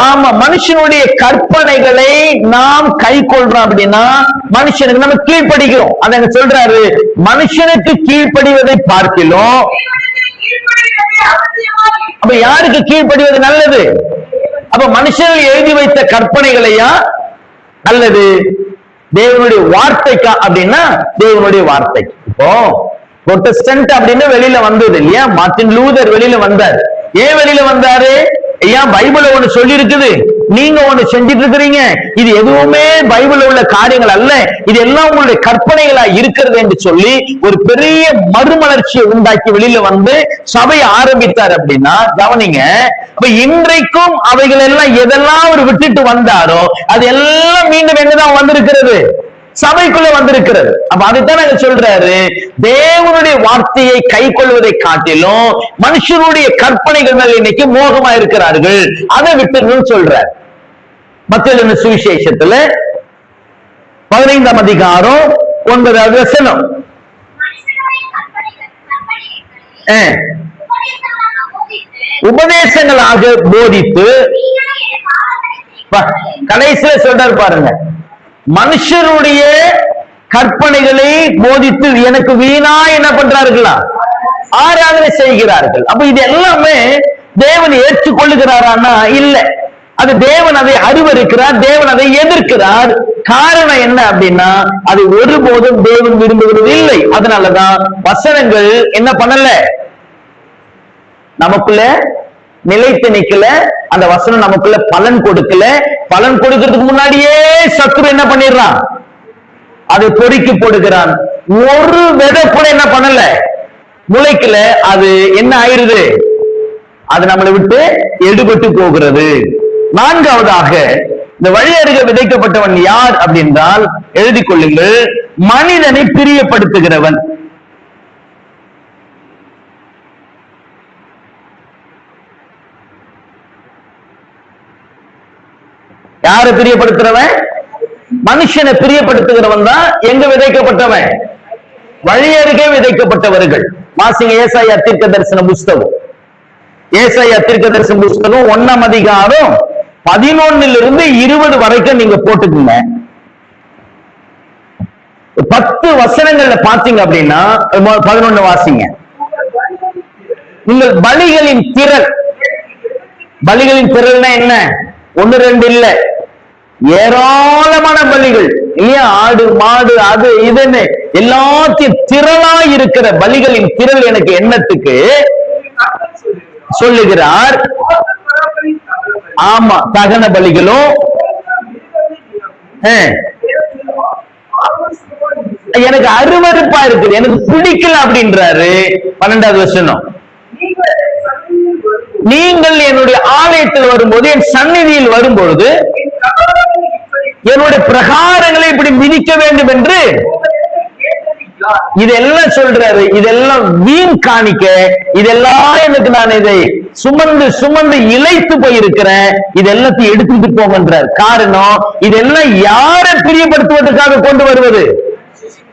ஆமா, மனுஷனுடைய கற்பனைகளை நாம் கை கொள்றோம் அப்படின்னா மனுஷனுக்கு நம்ம கீழ்ப்படிக்கிறோம். அத சொல்றாரு, மனுஷனுக்கு கீழ்ப்படிவதை பார்க்கிறோம். அப்ப யாருக்கு கீழ்ப்படிவது நல்லது? அப்ப மனுஷர்கள் எழுதி வைத்த கற்பனைகளையா நல்லது தேவனுடைய வார்த்தைக்கா அப்படின்னா தேவனுடைய வார்த்தை. இப்போ புரோட்டஸ்டன்ட் அப்படின்னு வெளியில வந்தது இல்லையா, மார்ட்டின் லூதர் வெளியில வந்தார். ஏன் வெளியில வந்தாரு? ஐயா பைபிள் ஒண்ணு சொல்லி இருக்குது, நீங்க ஒண்ணு செஞ்சிட்டு இருக்கிறீங்க, இது எதுவுமே பைபிள் உள்ள காரியங்கள் அல்ல, இது எல்லாம் உங்களுடைய கற்பனைகளா இருக்கிறது என்று சொல்லி ஒரு பெரிய மறுமலர்ச்சியை உண்டாக்கி வெளியில வந்து சபையை ஆரம்பித்தார். அப்படின்னா கவனிங்க, அப்ப இன்றைக்கும் அவைகள் எல்லாம் எதெல்லாம் அவர் விட்டுட்டு வந்தாரோ அது எல்லாம் மீண்டும் என்னதான் வந்திருக்கிறது, சபைக்குள்ள வந்திருக்கிறது. அப்ப அதைத்தான் நாங்க சொல்றாரு, தேவனுடைய வார்த்தையை கை கொள்வதை காட்டிலும் மனுஷனுடைய கற்பனைகள் மேல் இன்னைக்கு மோகமா இருக்கிறார்கள், அதை விட்டு சொல்றார். மத்தேயு சுவிசேஷத்துல 15ஆம் அதிகாரம் 9வது வசனம். உபதேசங்களாக போதித்து, கடைசியில சொல்றாரு பாருங்க, மனுஷருடைய கற்பனைகளை போதித்து எனக்கு வீணா என்ன பண்றார்களா, ஆராதனை செய்கிறார்கள். அப்ப இது எல்லாமே தேவன் ஏற்றுக்கொள்ளுகிறாரானா இல்ல, அது தேவன் அதை அறிவறுக்கிறார், தேவன் அதை எதிர்க்கிறார். காரணம் என்ன அப்படின்னா அது ஒருபோதும் தேவன் விரும்புகிறது இல்லை. அதனாலதான் வசனங்கள் என்ன பண்ணல, நமக்குள்ள நிலைத்து நிக்கல, அந்த வசனம் நமக்குள்ள பலன் கொடுக்கல. பலன் கொடுக்கிறதுக்கு முன்னாடியே சத்துரு என்ன பண்ணிடுறான், அதை பொறுக்கி போடுகிறான். ஒரு விதை கூட என்ன பண்ணல, முளைக்கல. அது என்ன ஆயிருது, அது நம்மளை விட்டு எடுபட்டு போகிறது. 4வதாக இந்த வழி அருகே விதைக்கப்பட்டவன் யார் அப்படின்றால் எழுதி கொள்ளுங்கள், மனிதனை பிரியப்படுத்துகிறவன். யாரை பிரியப்படுத்துறவன்? மனுஷனை பிரியப்படுத்துகிறவன் தான் எங்க விதைக்கப்பட்டவன், வழி அருகே விதைக்கப்பட்டவர்கள். வாசிங்க ஏசாயா தீர்க்கதரிசன புஸ்தகம். ஏசாயா தீர்க்கதரிசன புஸ்தகம் 1ஆம் அதிகாரம் 11லிருந்து 20 வரைக்கும் நீங்க போட்டுக்குங்க. 10 வசனங்கள்ல பாத்தீங்க அப்படின்னா 11 வாசிங்க. நீங்கள் பலிகளின் திரள், பலிகளின் திரள்னா என்ன, 1 2 இல்ல, ஏராளமான பலிகள் இல்லையா, ஆடு மாடு அது இதுன்னு எல்லாத்தையும் திரளா இருக்கிற பலிகளின் திரள் எனக்கு எண்ணத்துக்கு சொல்லுகிறார். ஆமா, தகன பலிகளும் எனக்கு அருவருப்பா இருக்குது, எனக்கு பிடிக்கல அப்படின்றாரு. 12வது வசனம், நீங்கள் என்னுடைய ஆலயத்தில் வரும்போது, என் சந்நிதியில் வரும்பொழுது என்னுடைய பிரகாரங்களை இப்படி மிதிக்க வேண்டும் என்று இதெல்லாம் சொல்றாரு. இதெல்லாம் வீண் காணிக்க, இதெல்லாம் எனக்கு நான் இதை சுமந்து சுமந்து இழைத்து போயிருக்கிறேன், இது எல்லாத்தையும் எடுத்துட்டு போங்கன்றார். காரணம், இதெல்லாம் யாரை பிரியப்படுத்துவதற்காக கொண்டு வருவது?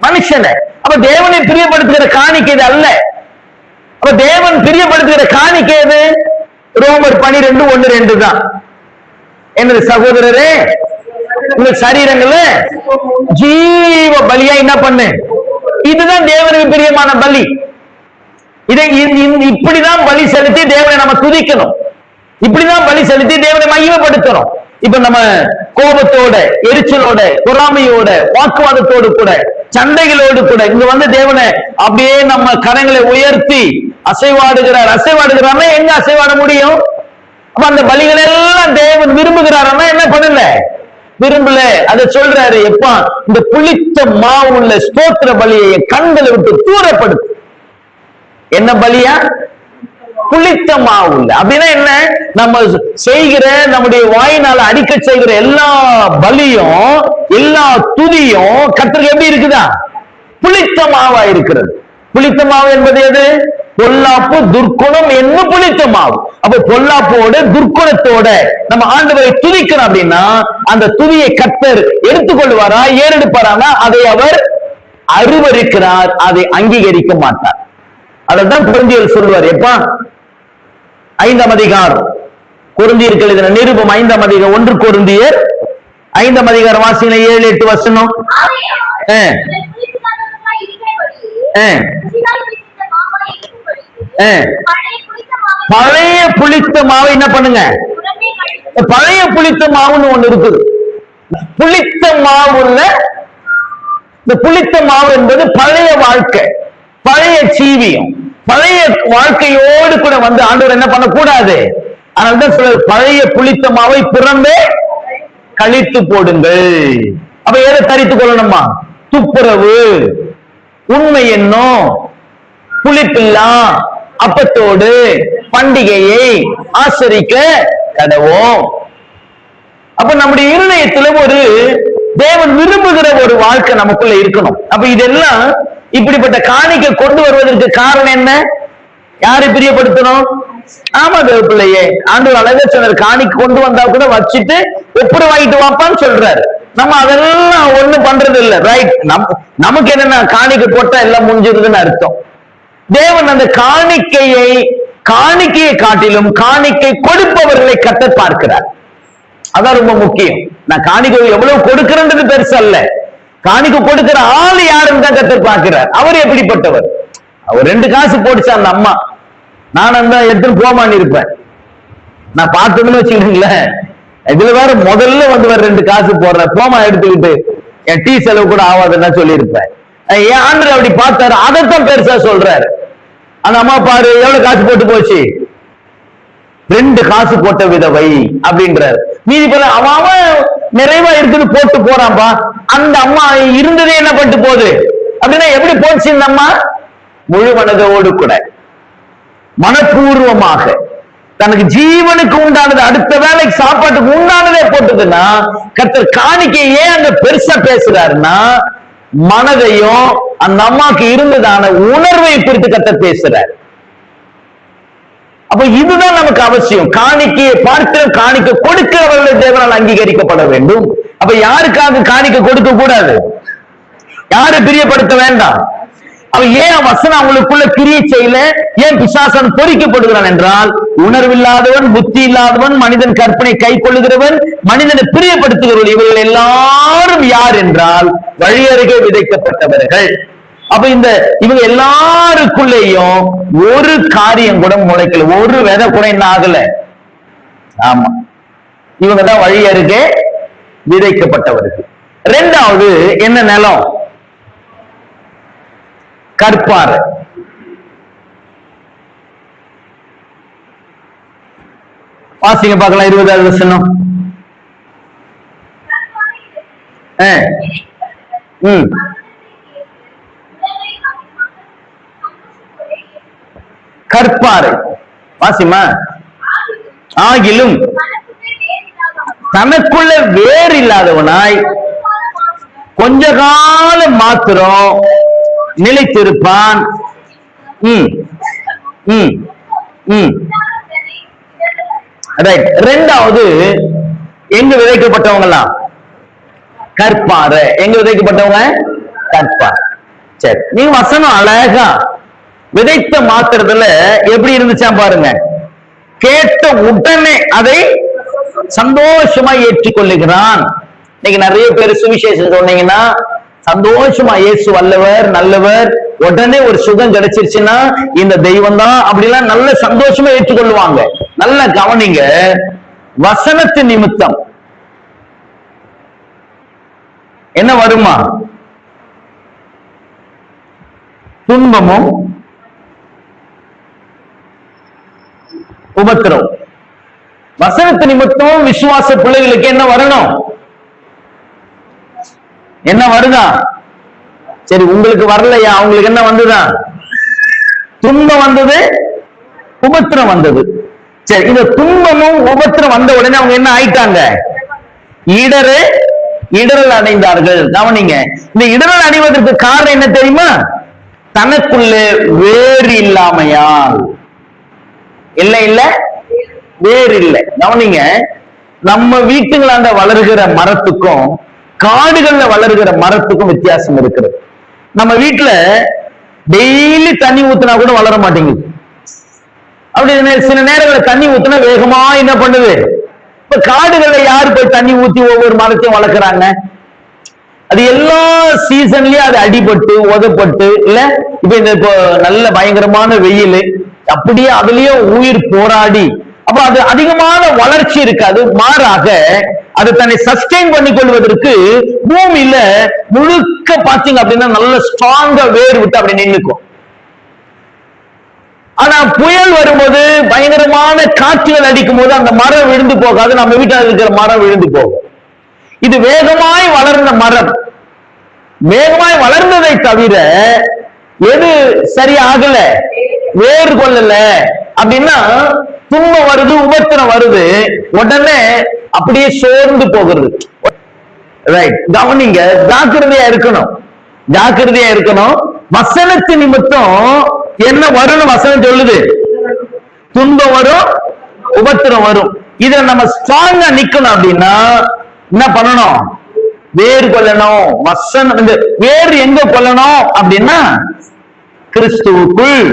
மனுஷனை. அப்ப தேவனை பிரியப்படுத்துகிற காணிக்கை இது அல்ல. அப்ப தேவன் பிரியப்படுத்துகிற காணிக்கை எது? ரோமர் 12:1-2 தான். எனது சகோதரரே, உங்க சரீரங்களை ஜீவ பலியா என்ன பண்ணு? இதுதான் தேவனுக்கு பிரியமான பலி. இதை இப்படிதான் பலி செலுத்தி தேவனை நம்ம துதிக்கணும், இப்படிதான் பலி செலுத்தி தேவனை மகிமைப்படுத்தணும். இப்ப நம்ம கோபத்தோட, எரிச்சலோட, பொறாமையோட, வாக்குவாதத்தோடு கூட, சண்டைகளோடு கூட இங்க வந்து தேவனை அப்படியே நம்ம கரங்களை உயர்த்தி அசைவாடுகிறார். அசைவாடுகிறார்னா எங்க அசைவாட முடியும்? அப்ப அந்த பலிகள் எல்லாம் தேவன் விரும்புகிறாருன்னா என்ன பண்ணல? விரும்பல. அதை சொல்றாரு, எப்பா இந்த புளித்த மாவுள்ள ஸ்தோத்திர பலியை கண்களை விட்டு தூரப்படுத்து. என்ன பலியா? புளித்த மாவுள்ள. அப்படின்னா என்ன? நம்ம செய்கிற, நம்முடைய வாயினால அடிக்க செய்கிற எல்லா பலியும், எல்லா துதியும் கர்த்தருக்கு எப்படி இருக்குதா? புளித்த மாவா இருக்கிறது. புளித்த மாவு என்பது எது? பொல்லாப்பு, துர்க்குணம் என்ன புளித்த மாவு. அப்ப பொல்லாப்போட, துர்க்குணத்தோட நம்ம ஆண்டவரை துதிக்கணும் அப்படின்னா அந்த துதியை கர்த்தர் எடுத்துக்கொள்வாரா, ஏறெடுப்பாரானா அதை அவர் அருவருக்கிறார், அதை அங்கீகரிக்க மாட்டார். அதான் கொரிந்தியர் சொல்வார். எப்பா 5ஆம் அதிகாரம், கொரிந்தியர்கள் எழுதின நிருபம் 5ஆம் அதிகாரம், 1 கொரிந்தியர் 5ஆம் அதிகாரம் வாசிங்க, 7-8 வசனம். பழைய புளித்த மாவை என்ன பண்ணுங்க? பழைய புளித்த மாவுன்னு ஒண்ணு இருக்குது. புளித்த மாவுல, இந்த புளித்த மாவு என்பது பழைய வாழ்க்கை, பழைய ஜீவியம், பழைய வாழ்க்கையோடு கூட வந்து ஆண்டவர் என்ன பண்ணக்கூடாது. அதனால்தான் சொல்ற, பழைய புளித்த மாவை புறம்பே கழித்து போடுங்கள். அப்ப எதை தரித்துக் கொள்ளணுமா? துப்புரவு, உண்மை என்னும் புளிப்பில்லா அப்பத்தோடு பண்டிகையை ஆசரிக்க கடவோம். அப்ப நம்முடைய இருதயத்துல ஒரு தேவன் விரும்புகிற ஒரு வாழ்க்கை நமக்குள்ள இருக்கணும். அப்ப இதெல்லாம் இப்படிப்பட்ட காணிக்கை கொண்டு வருவதற்கு காரணம் என்ன? யாரை பிரியப்படுத்தணும்? ஆமா தேவ பிள்ளையே, ஆண்டவர் அழகா சொன்னார், காணிக்கை கொண்டு வந்தா கூட வச்சுட்டு ஒப்புரவாயிட்டு வாப்பான்னு சொல்றாரு. நம்ம அதெல்லாம் ஒண்ணும் பண்றது இல்ல. ரைட், நமக்கு என்னன்னா காணிக்கை போட்டா எல்லாம் முடிஞ்சிருதுன்னு அர்த்தம். தேவன் அந்த காணிக்கையை காட்டிலும் காணிக்கை கொடுப்பவர்களை கர்த்தர் பார்க்கிறார். அதான் ரொம்ப முக்கியம். நான் காணிக்கை எவ்வளவு கொடுக்கிறன்றது பெருசு அல்ல, காணிக்கை கொடுக்கிற ஆள் யாருன்னு தான் கர்த்தர் பார்க்கிறார். அவர் எப்படிப்பட்டவர்? அவர் 2 காசு போட்டுச்சா அந்த அம்மா, நான் அந்த எடுத்துன்னு போமான்னு இருப்பேன். நான் பார்த்ததுன்னு வச்சுக்கிட்டீங்களேன், இதுல வேற முதல்ல வந்து 2 காசு போடுற போமா எடுத்துக்கிட்டு என் டீ செலவு கூட ஆகாதுன்னா சொல்லியிருப்பேன். என் ஆண்டு அப்படி பார்த்தாரு, அதைத்தான் பெருசா சொல்றாரு. அந்த அம்மா பாரு எவ்வளவு காசு போட்டு போச்சு, 2 காசு போட்ட விதவை அப்படின்றாரு. மீதி போல அவன் நிறைவா இருக்குது போட்டு போறான்பா. அந்த அம்மா இருந்ததே என்ன பண்ணிட்டு போகுது அப்படின்னா எப்படி போச்சு? இந்த அம்மா முழு மனதோடு கூட மனப்பூர்வமாக தனக்கு ஜீவனுக்கு உண்டானது, அடுத்த வேலைக்கு சாப்பாட்டுக்கு உண்டானதே போட்டதுன்னா கர்த்தர் காணிக்கையே அங்க பெருசா பேசுறாருன்னா மனதையும் அந்த அம்மாக்கு இருந்ததான உணர்வை குறித்து கர்த்தர் பேசுறார். அப்ப இதுதான் நமக்கு அவசியம். காணிக்கையை பார்க்கிற, காணிக்கை கொடுக்கிறவர்களை தேவனால் அங்கீகரிக்கப்பட வேண்டும். அப்ப யாருக்காக காணிக்கை கொடுக்க கூடாது? யாரை பிரியப்படுத்த வேண்டாம். அவ ஏன் வசனம் அவங்களுக்குள்ள கிரியை செய்யல? ஏன் பிசாசன் பொறிக்கப்படுகிறான் என்றால், உணர்வில்லாதவன், புத்தி இல்லாதவன், மனிதன் கற்பனை கை கொள்ளுகிறவன், மனிதனை பிரியப்படுத்துகிறவர்கள், இவர்கள் எல்லாரும் யார் என்றால் வழியருகே விதைக்கப்பட்டவர்கள். அப்ப இவங்க எல்லாருக்குள்ளேயும் ஒரு காரியம் கூட முளைக்கல, ஒரு விதை கூட என்ன ஆகல. ஆமா, இவங்க தான் வழியருகே விதைக்கப்பட்டவர்கள். 2வது என்ன நிலம்? கற்பாறை. வாசிங்க பார்க்கலாம் 20வது வசனம். கற்பாறை. வாசிமா. ஆகிலும் தனக்குள்ள வேறு இல்லாதவனாய் கொஞ்ச காலம் மாத்திரம் நிலைத்திருப்பான். ரெண்டாவது, எங்க விதைக்கப்பட்டவங்கலாம் கற்பாறை. எங்க விதைக்கப்பட்டவங்க கற்பாறை. சரி, நீங்க வசனம் அழகா விதைத்த மாத்திரத்துல எப்படி இருந்துச்சா பாருங்க. கேட்ட உடனே அதை சந்தோஷமா ஏற்றுக்கொள்ளுகிறான். இன்னைக்கு நிறைய பேர் சுவிசேஷம் சொன்னீங்கன்னா சந்தோஷமா இயேசு வல்லவர் நல்லவர், உடனே ஒரு சுகம் கிடைச்சிருச்சுன்னா இந்த தெய்வம் தான் அப்படிலாம் நல்ல சந்தோஷமா ஏற்றுக்கொள்வாங்க. நல்ல கவனிங்க, வசனத்து நிமித்தம் என்ன வருமா? துன்பமும் உபத்திரவம். வசனத்து நிமித்தம் விசுவாச பிள்ளைகளுக்கு என்ன வரணும்? என்ன வருதா? சரி, உங்களுக்கு வரலையா? அவங்களுக்கு என்ன வந்துதான்? துன்பம் வந்தது, உபத்திரம் வந்தது. சரி, இந்த துன்பமும் உபத்திரம் வந்த உடனே அவங்க என்ன ஆயிட்டாங்க? இடரல் அடைந்தார்கள். கவனிங்க, இந்த இடரல் அடைவதற்கு காரணம் என்ன தெரியுமா? தனக்குள்ளே வேறு இல்லாமையால். இல்ல வேறு இல்லை. கவனிங்க, நம்ம வீட்டுங்களாண்ட வளர்கிற மரத்துக்கும் காடுகள்ல வளர்கிற மரத்துக்கும் வித்தியாசம் இருக்கிறது. நம்ம வீட்டுல டெய்லி தண்ணி ஊத்துனா கூட வளர மாட்டேங்குது. அப்படி சில நேரங்களில் தண்ணி ஊத்துனா வேகமா என்ன பண்ணுது? இப்ப காடுகள்ல யாரு போய் தண்ணி ஊத்தி ஒவ்வொரு மரத்தையும் வளர்க்குறாங்க? அது எல்லா சீசன்லயும் அது அடிபட்டு உதப்பட்டு இல்ல. இப்ப இந்த இப்போ நல்ல பயங்கரமான வெயில், அப்படியே அதுலயும் உயிர் போராடி, அப்ப அது அதிகமான வளர்ச்சி இருக்காது. மாறாக அது தன்னை சஸ்டெயின் பண்ணி கொள்வதற்கு பூமியில முழுக்க பாத்தீங்க அப்படின்னா நல்ல ஸ்ட்ராங்கா வேர் விட்டு அப்படி நின்னுக்கும். ஆனா புயல் வரும்போது பயங்கரமான காற்றுகள் அடிக்கும் போது அந்த மரம் விழுந்து போகாது. நம்ம வீட்டில் இருக்கிற மரம் விழுந்து போகும். இது வேகமாய் வளர்ந்த மரம். வேகமாய் வளர்ந்ததை தவிர எது சரியாகல, வேறு கொள்ளல. அப்படின்னா துன்பம் வருது, உபத்திரம் வருது, உடனே அப்படியே சோர்ந்து போகிறது. கவனிங்க, ஜாக்கிரதையா இருக்கணும், ஜாக்கிரதையா இருக்கணும். வசனத்து நிமித்தம் என்ன வரணும்? வசனம் சொல்லுது, துன்பம் வரும், உபத்திரம் வரும். இத நம்ம ஸ்ட்ராங்கா நிக்கணும் அப்படின்னா என்ன பண்ணணும்? வேறு கொள்ளணும். வசனம் இந்த வேறு எங்க கொள்ளணும் அப்படின்னா கிறிஸ்துவுக்குள்.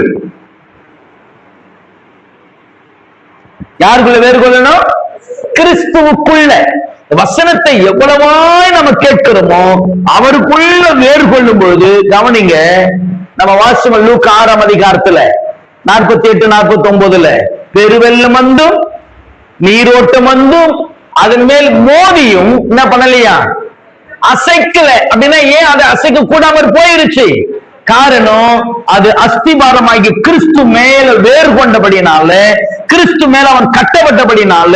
யாருக்குள்ள வேறு கொள்ளணும்? கிறிஸ்துவுக்குள்ள. வசனத்தை எவ்வளவாய் நம்ம கேட்கிறோமோ அவருக்குள்ள வேறு கொள்ளும் பொழுது, கவனிங்க, நம்ம வாசிச்சோம் லூக்கா 6ஆம் அதிகாரத்துல 48, 49 பெருவெள்ளம் வந்தும் நீரோட்டம் வந்தும் அதன் மேல் மோதியும் என்ன பண்ணலையா? அசைக்கல. அப்படின்னா ஏன் அது அசைக்க கூடாம போயிருச்சு? காரணம், அது அஸ்திபாரமாகி கிறிஸ்து மேல வேறு கொண்டபடினால, கிறிஸ்து மேல அவன் கட்டப்பட்டபடினால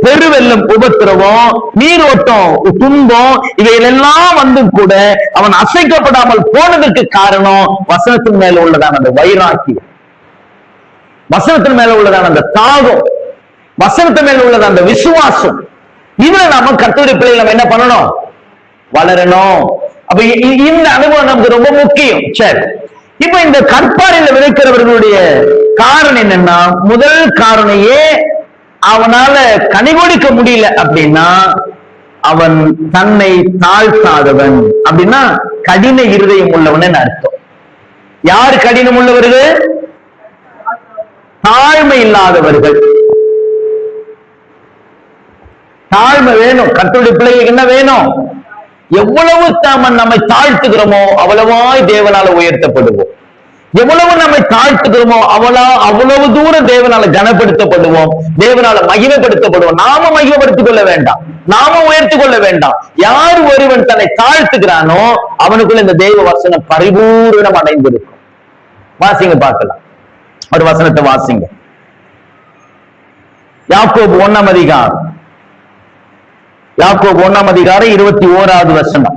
பெருவெல்லம் உபத்திரவம் நீரோட்டம் துன்பம் இவையெல்லாம் வந்து கூட அவன் அசைக்கப்படாமல் போனதுக்கு காரணம் வசனத்தின் மேல உள்ளதான அந்த வைராக்கியம், வசனத்தின் மேல உள்ளதான அந்த தாகம், வசனத்தின் மேல உள்ளதான அந்த விசுவாசம். இதுல நாம கர்த்தருடைய பிள்ளைகள் நம்ம என்ன பண்ணணும்? வளரணும். அப்ப இந்த அனுபவம் நமக்கு ரொம்ப முக்கியம். சரி, இப்ப இந்த கற்பாறையில விதைக்கிறவர்களுடைய காரணம் என்னன்னா, முதல் காரணம் ஏன் அவனால கனி கொடுக்க முடியல அப்படின்னா, அவன் தன்னை தாழ்த்தாதவன். அப்படின்னா கடின இருதயம் உள்ளவன் அர்த்தம். யார் கடினம் உள்ளவர்கள்? தாழ்மை இல்லாதவர்கள். தாழ்மை வேணும். கர்த்தருடைய பிள்ளைகளுக்கு என்ன வேணும்? எவ்வளவு நம்மை தாழ்த்துகிறோமோ அவ்வளவாய் தேவனால உயர்த்தப்படுவோம். எவ்வளவு நம்மை தாழ்த்துகிறோமோ அவ்வளவு தூரம் தேவனால கனப்படுத்தப்படுவோம், தேவனால மகிமைப்படுத்தப்படுவோம். நாம மகிமைப்படுத்திக் கொள்ள வேண்டாம், நாம உயர்த்திக் கொள்ள வேண்டாம். யார் ஒருவன் தன்னை தாழ்த்துகிறானோ அவனுக்குள்ள இந்த தேவ வசனம் பரிபூர்ணம் அடைந்திருக்கும். வாசிங்க பார்க்கலாம், ஒரு வசனத்தை வாசிங்க. யாக்கோபு 1ஆம் அதிகாரம், யாக்கோபு 1ஆம் அதிகாரம் 21வது வசனம்.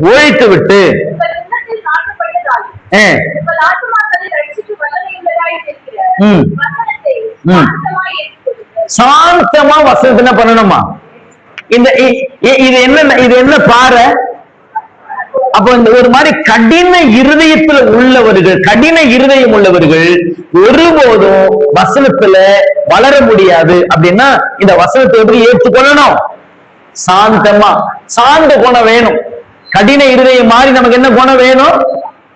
ஒழித்து விட்டு சாந்தமா வசனத்தை என்ன பண்ணணுமா? இது என்ன பாரு. அப்ப இந்த ஒரு மாதிரி கடின இருதயத்துல உள்ளவர்கள், கடின இருதயம் உள்ளவர்கள் ஒருபோதும் வசனத்துல வளர முடியாது. அப்படின்னா இந்த வசனத்தை எப்படி ஏற்றுக்கொள்ளணும்? சாந்தமா. சாந்த குணம் வேணும். கடின இருதயம் மாறி நமக்கு என்ன குணம் வேணும்?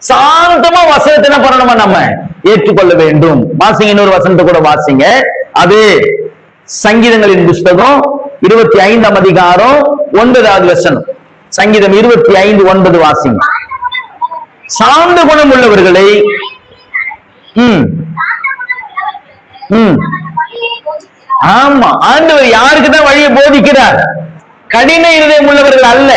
சாந்தமா வசனத்தை என்ன பண்ணணுமா? நம்ம ஏற்றுக்கொள்ள வேண்டும். வாசிங்க, இன்னொரு வசனத்தை கூட வாசிங்க. அது சங்கீதங்களின் புஸ்தகம் 25ஆம் அதிகாரம் 9வது வசனம். சங்கீதம் 25:9 வாசிங்க. சாந்த குணம் உள்ளவர்களை ஆமா, ஆண்டவர் யாருக்குதான் வழியை போதிக்கிறார்? கடின இருதயம் உள்ளவர்கள் அல்ல,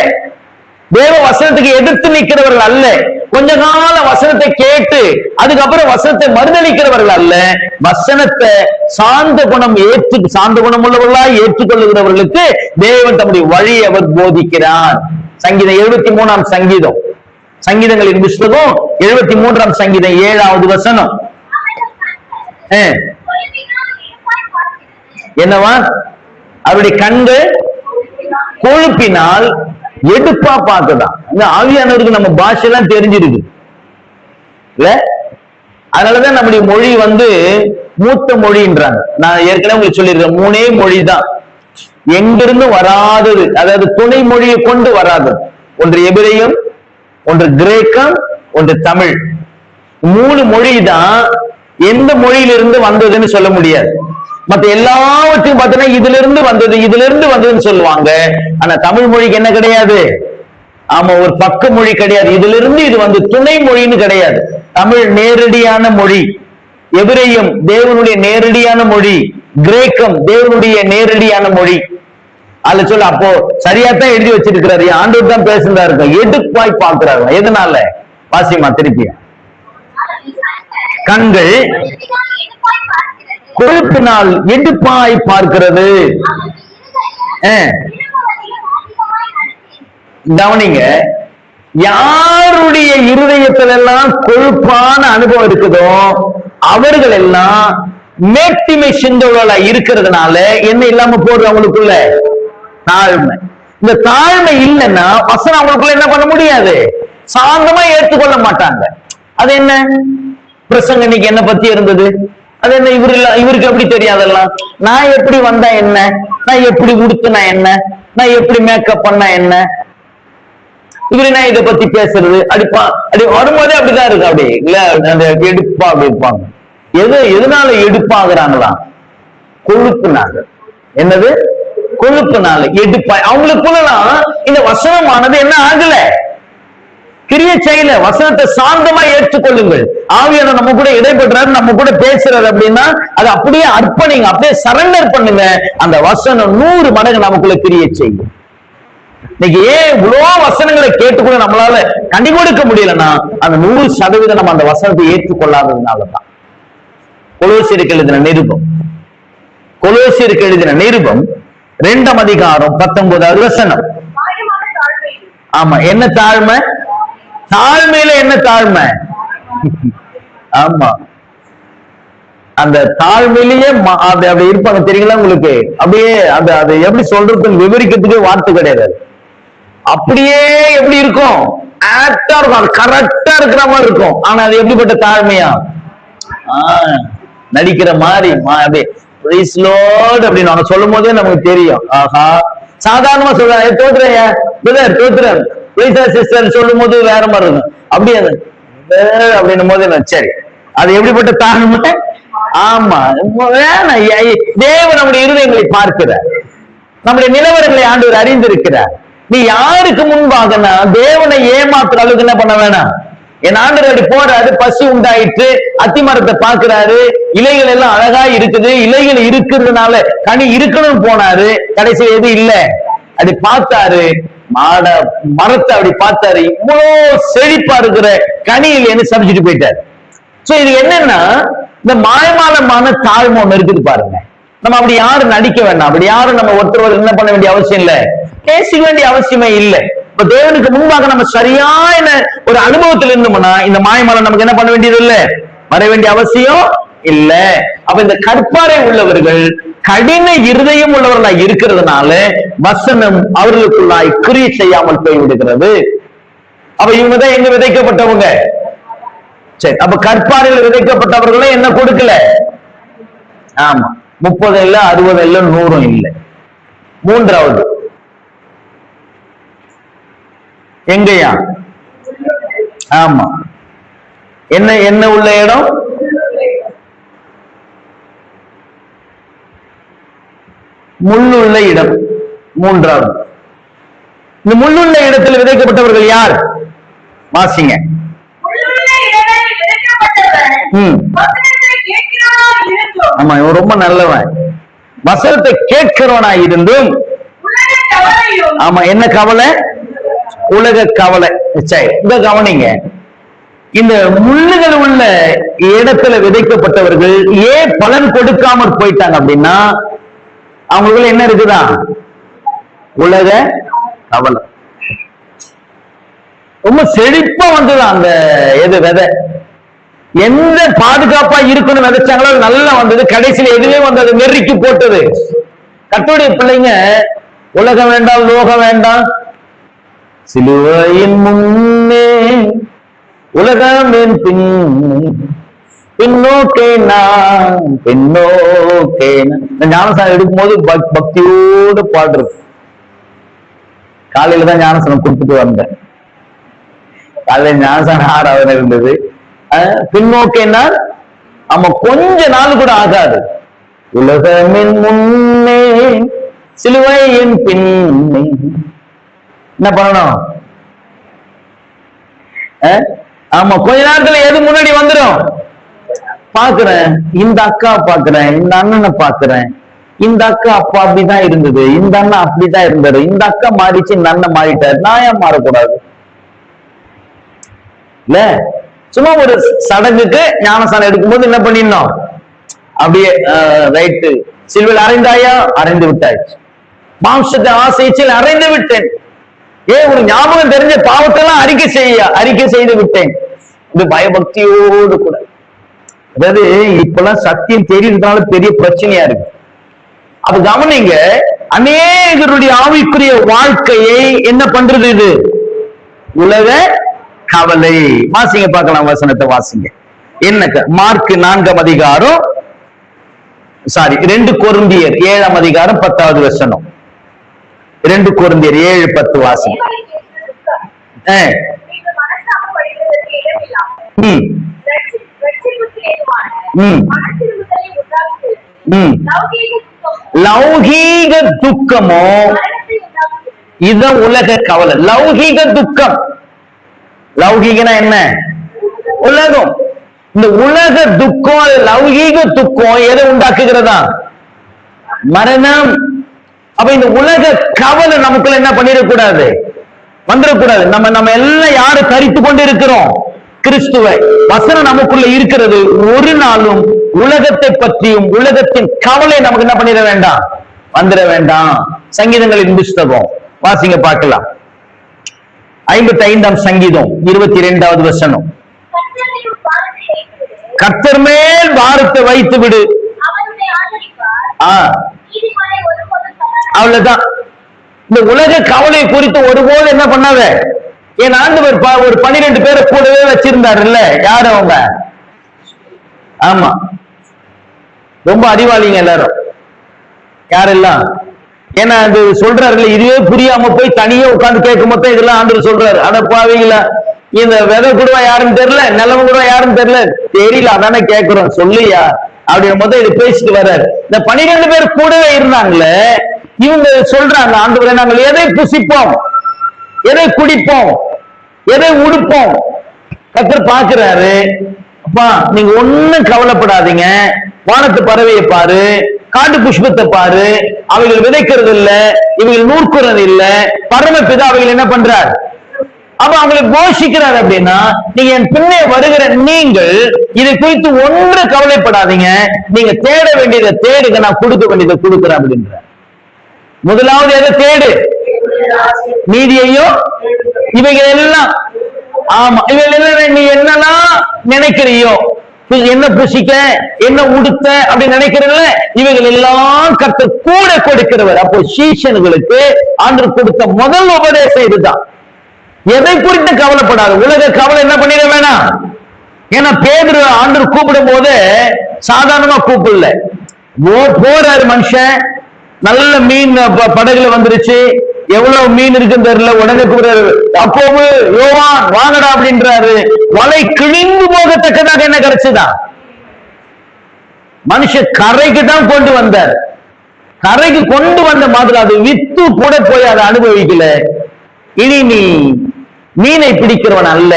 தேவ வசனத்துக்கு எதிர்த்து நிற்கிறவர்கள் அல்ல, கொஞ்ச கால வசனத்தை கேட்டு அதுக்கப்புறம் வசனத்தை மறுதளிக்கிறவர்கள் அல்ல, வசனத்தை சாந்த குணம் உள்ளவர்களா ஏற்றுக்கொள்ளுகிறவர்களுக்கு தேவன் தம்முடைய வழியை அவர் போதிக்கிறார். சங்கீதம் 73ஆம் சங்கீதம், சங்கீதங்களின் புஸ்தகம் 73ஆம் சங்கீதம் 7வது வசனம். என்னவா? அவருடைய கண்கள் கொழுப்பினால் எடுப்பா பார்த்துதான். இந்த ஆவியானவருக்கு நம்ம பாஷையெல்லாம் தெரிஞ்சிருக்கு இல்ல? அதனாலதான் நம்முடைய மொழி மூத்த மொழின்றாங்க. நான் ஏற்கனவே உங்களுக்கு சொல்லியிருக்கேன், 3 மொழி தான், எங்கிருந்து வராதது, அதாவது துணை மொழியை கொண்டு வராதது. ஒன்று எபிரேயம், ஒன்று கிரேக்கம், ஒன்று தமிழ். 3 மொழி தான் எந்த மொழியிலிருந்து வந்ததுன்னு சொல்ல முடியாது. மத்த எல்லாவற்றையும் பார்த்தீங்கன்னா இதுல இருந்து வந்ததுன்னு சொல்லுவாங்க. ஆனா தமிழ் மொழிக்கு என்ன கிடையாது? ஆமா, ஒரு பக்க மொழி கிடையாது. இதுல இருந்து இது துணை மொழின்னு கிடையாது. தமிழ் நேரடியான மொழி, எபிரேயம் தேவனுடைய நேரடியான மொழி, கிரேக்கம் தேவனுடைய நேரடியான மொழி. அதுல சொல்ல அப்போ சரியாத்தான் எழுதி வச்சிருக்கிறாரு, ஆண்டவர் தான் பேசுறாரு. எடுப்பாய் பார்க்கிறாரு. எதனால? வாசிமா திருப்பிய. கண்கள் கொழுப்பினால் எடுப்பாய் பார்க்கிறது. கவனிங்க, யாருடைய இருதயத்துல எல்லாம் கொழுப்பான அனுபவம் இருக்குதோ அவர்கள் எல்லாம் மேட்டிமை சிந்தோல இருக்கிறதுனால என்ன இல்லாம போடுற அவங்களுக்குள்ள தாழ்மை. இந்த தாழ்மை இல்லைன்னா வசனம் அவங்களுக்குள்ள என்ன பண்ண முடியாது? சாந்தமா ஏற்றுக்கொள்ள மாட்டாங்க. அது என்ன பிரசங்க இன்னைக்கு என்ன பத்தி இருந்தது? அது என்ன இவருக்கு எப்படி தெரியாதெல்லாம்? நான் எப்படி வந்தா என்ன, நான் எப்படி உடுத்துனா என்ன, நான் எப்படி மேக்கப் பண்ணா என்ன, இவரு நான் இதை பத்தி பேசுறது அப்படி வரும்போதே அப்படிதான் இருக்கு. அப்படி இல்ல அந்த எடுப்பா அப்படி இருப்பாங்க. எதனால எடுப்பாகிறாங்களா? கொழுப்புனாங்க. என்னது? கொழுப்புனால எடுப்பா. அவங்களுக்குள்ளலாம் இந்த வசனமானது என்ன ஆகல, கிரிய செய்யல. வசனத்தை சாந்தமா ஏற்றுக்கொள்ளுங்கள். ஆவியான நம்ம கூட இடைபெற்றாரு, நம்ம கூட பேசுறாரு அப்படின்னா அது அப்படியே அர்ப்பணிங்க, அப்படியே சரண்டர் பண்ணுங்க. அந்த வசனம் 100 மடங்கு நமக்குள்ள கிரிய செய்யும். இன்னைக்கு ஏன் இவ்வளவு வசனங்களை கேட்டுக்கூட நம்மளால கண்டி கொடுக்க முடியலன்னா அந்த 100% நம்ம அந்த வசனத்தை ஏற்றுக்கொள்ளாததுனாலதான். கொலோசியருக்கு எழுதின நிருபம் 2ஆம் அதிகாரம் 19வது வசனம். ஆமா, என்ன தாழ்மை? தாழ்மையில என்ன தாழ்மை? ஆமா, அந்த தாழ்மையிலேயே அப்படி இருப்பாங்க தெரியுங்களா உங்களுக்கு? அப்படியே அதை எப்படி சொல்றதுன்னு விவரிக்கிறதுக்கு வார்த்தை கிடையாது. அப்படியே எப்படி இருக்கும்? ஆக்டா இருக்கும், அது கரெக்டா இருக்கிற மாதிரி இருக்கும். ஆனா அது எப்படிப்பட்ட தாழ்மையா? நடிக்கிற மாதிரி அப்படியே அப்படின்னு அவங்க சொல்லும் போதே நமக்கு தெரியும். ஆஹா, சாதாரணமா சொல்றாங்க, தோத்துறேன் பிரதர், தோத்துறேன் சிஸ்டர் சொல்லும் போது வேற மாதிரி இருக்கும். அப்படியே அப்படின்னும் போது சரி, அது எப்படிப்பட்ட தாழ்மை? ஆமா, தேவன் நம்முடைய இருதயங்களை பார்க்கிறார், நம்முடைய நிலவரங்களை ஆண்டவர் அறிந்திருக்கிறார். நீ யாருக்கு முன்பாகனா தேவனை ஏமாத்துற அளவுக்கு என்ன பண்ண வேணாம். என் ஆண்டவர் போறாரு, பசி உண்டாயிற்று, அத்தி மரத்தை பாக்குறாரு, இலைகள் எல்லாம் அழகா இருக்குது, இலைகள் இருக்கிறதுனால கனி இருக்கணும்னு போனாரு, கடைசி எது இல்ல அப்படி பார்த்தாரு, மரத்தை அப்படி பார்த்தாரு, இவ்வளவு செழிப்பா இருக்கிற கனி இல்லைன்னு சமைச்சிட்டு போயிட்டாரு. சோ இது என்னன்னா இந்த மாயமானமான தாழ்மை ஒண்ணு இருக்குது பாருங்க. நம்ம அப்படி யாரும் நடிக்க வேண்டாம், அப்படி யாரும் நம்ம ஒருத்தர் என்ன பண்ண வேண்டிய அவசியம் இல்லை, பேசிக்க வேண்டிய அவசியமே இல்லை. இப்ப தேவனுக்கு முன்பாக நம்ம சரியான ஒரு அனுபவத்தில் இருந்தோம்னா இந்த மாயமாலை நமக்கு என்ன பண்ண வேண்டியது இல்லை, வர வேண்டிய அவசியம் இல்ல. அப்ப இந்த கற்பாறை உள்ளவர்கள் கடின இருதயம் உள்ளவர்களாய் இருக்கிறதுனால வசனம் அவர்களுக்குள்ளாய் கிரியை செய்யாமல் போய்விடுகிறது. அப்ப இவங்கதான் எங்க விதைக்கப்பட்டவங்க? சரி, அப்ப கற்பாறையில் விதைக்கப்பட்டவர்களும் என்ன கொடுக்கல? ஆமா, 30 இல்ல, 60 இல்ல, 100 இல்லை. மூன்றாவது எங்கயா? ஆமா, என்ன என்ன உள்ள இடம்? முள்ளுள்ள இடம். மூன்றாவது, இந்த முள்ளுள்ள இடத்தில் விதைக்கப்பட்டவர்கள் யார்? வாசிங்க. ஆமா, இவன் ரொம்ப நல்லவன், வசனத்தை கேட்கிறவனா இருந்தும். ஆமா, என்ன கவலை? உலக கவலை. இந்த கவனிங்க, இந்த முள்ளுகள் உள்ள இடத்துல விதைக்கப்பட்டவர்கள் ஏன் பலன் கொடுக்காம போயிட்டாங்க அப்படின்னா அவங்களுக்குள்ள என்ன இருக்குதா? உலக கவலை. ரொம்ப செழிப்பா வந்தது அந்த எது விதை, எந்த பாதுகாப்பா இருக்குன்னு விதைச்சாங்களோ நல்லா வந்தது. கடைசியில் எதுவே வந்தது, நெருக்கி போட்டது. கர்த்தருடைய பிள்ளைங்க உலகம் வேண்டாம், லோகம் வேண்டாம், சிலுவையின் முன்னே உலகம் பின்னோக்கே நான் பின்னோக்கே. ஞானசானம் எடுக்கும் போது பக்தியோடு பாடுறது. காலையில தான் ஞானசானம் கொடுத்துட்டு வந்தேன். காலையில ஞானசானம் 6 இருந்தது. பின்னோக்கேன்னா ஆமா, கொஞ்ச நாள் கூட ஆகாது. உலகமின் முன்னே சிலுவையின் பின்னே என்ன பண்ணணும்? ஆமா, கொஞ்ச நேரத்துல எது முன்னாடி வந்துடும்? பாக்குறேன், இந்த அக்கா பாக்குறேன், இந்த அண்ணனை பாக்குறேன், இந்த அக்கா அப்பா அப்படிதான் இருந்தது, இந்த அண்ணன் அப்படிதான் இருந்தாரு, இந்த அக்கா மாறிச்சு, இந்த அண்ணன் மாறிட்டாரு, நான் ஏன் மாறக்கூடாது? இல்ல, சும்மா ஒரு சடங்குக்கு ஞானசானம் எடுக்கும்போது என்ன பண்ணிடணும்? அப்படியே ரைட்டு, சிலுவையில் அறைந்தாயா? அறைந்து விட்டாச்சு. மாம்சத்தை ஆசைச்சில் அறைந்து விட்டேன். ஒரு ஞாபகம் தெரிஞ்ச பாவத்தெல்லாம் அறிக்கை செய்து விட்டேன். இது பயபக்தியோடு கூட. அதாவது இப்பெல்லாம் சத்தியம் தெரியுறதுனால பெரிய பிரச்சனையா இருக்கு. அது கவனிங்க, அநேகருடைய ஆவிக்குரிய வாழ்க்கையை என்ன பண்றது? இது உலக கவலை. வாசிங்க பார்க்கலாம், வசனத்தை வாசிங்க. என்ன? மார்க் 4 அதிகாரம், 2 கொரிந்தியர் 7 அதிகாரம் 10வது வசனம். 2 கொரிந்தியர் 7:10 வாசிங்க. லௌகீக துக்கமோ இத உலக கவலை. லௌகீக துக்கம், லௌகீகனா என்ன? உலகம். இந்த உலக துக்கம், லௌகீக துக்கம் எதை உண்டாக்குகிறதா? மரணம். அப்ப இந்த உலக கவலை நமக்குள்ள என்ன பண்ணிடக்கூடாது? வந்துடக்கூடாது. நம்ம எல்லாம் யாரு தரித்து கொண்டு இருக்கிறோம்? கிறிஸ்துவை. வசனம் நமக்குள்ள இருக்கிறது. ஒரு நாளும் உலகத்தை பற்றியும் உலகத்தின் கவலை நமக்கு என்ன பண்ணிட வேண்டாம், வந்துட வேண்டாம். சங்கீதங்களின் புஸ்தகம் வாசிங்க பார்க்கலாம். 55ஆம் சங்கீதம் 22வது வசனம். கர்த்தர் மேல் பாரத்தை வைத்து விடு. அவ்வளவுதான். இந்த உலக கவலை குறித்து ஒருபோது என்ன பண்ணாத. என் ஆண்டவர் ஒரு 12 பேரை கூடவே வச்சிருந்தாரு இல்ல? யாரு அவங்க? ஆமா, ரொம்ப அறிவாளிங்க எல்லாரும். யாரெல்லாம்? ஏன்னா அது சொல்றாரு, இதுவே புரியாம போய் தனியே உட்கார்ந்து கேட்கும் போது இதெல்லாம் ஆண்டவர் சொல்றாரு. அட பாவீங்களா, இந்த விதை கூடவா யாருன்னு தெரியல, நிலவு கூட யாருன்னு தெரியல, அதானே கேட்கிறோம், சொல்லியா அப்படின்ற போது இது பேசிட்டு வர்றாரு. இந்த 12 பேர் கூடவே இருந்தாங்களே, இவங்க சொல்றாங்க, ஆண்டவரே நாங்கள் எதை புசிப்போம், எதை குடிப்போம், எதை உடுப்போம்? கர்த்தர் பார்க்கிறாரு. அப்பா, நீங்க ஒண்ணும் கவலைப்படாதீங்க, வானத்து பறவையை பாரு, காட்டு புஷ்பத்தை பாரு, அவைகள் விதைக்கிறது இல்ல, இவைகள் நூற்குறது இல்ல, பரமபிதா அவைகள் என்ன பண்றார்? அப்ப அவங்களை போஷிக்கிறார். அப்படின்னா நீங்க என் பின்னே வருகிற நீங்கள் இதை குறித்து ஒன்று கவலைப்படாதீங்க, நீங்க தேட வேண்டியதை தேடுங்க, நான் கொடுக்க வேண்டியதை கொடுக்குறேன் அப்படின்ற. முதலாவது எதை தேடு? நீதியையும் இவைகள் எல்லாம். ஆமா, இவைகள் எல்லாம் நீ என்னெல்லாம் நினைக்கிறியோ, என்ன புசிக்க என்ன உடுத்த அப்படி நினைக்கிறீங்கள, இவைகள் எல்லாம் கர்த்தர் கூட கொடுக்கிறவர். அப்போ சீஷனுங்களுக்கு ஆண்டவர் கொடுத்த முதல் உபதேசம் இதுதான். எதை குறித்து கவலைப்படாது, உலக கவலை என்ன பண்ணிட வேணாம். ஏன்னா பேதுரு ஆண்டவர் கூப்பிடும் போது சாதாரணமா கூப்பிடல, போறாரு மனுஷன், நல்ல மீன் படகுல வந்துருச்சு, எவ்வளவு மீன் இருக்குன்னு தெரியல, உடனே கூப்பிடுறாரு, அப்போது யோவான் வாங்கடா அப்படின்றாரு. வலை கிழிந்து போகத்தக்கதாக என்ன கிடைச்சுதான், மனுஷன் கரைக்கு தான் கொண்டு வந்தார். கரைக்கு கொண்டு வந்த மாதிரி அது வித்து கூட போய் அதை அனுபவிக்கல. இனி நீ மீனை பிடிக்கிறவன் அல்ல,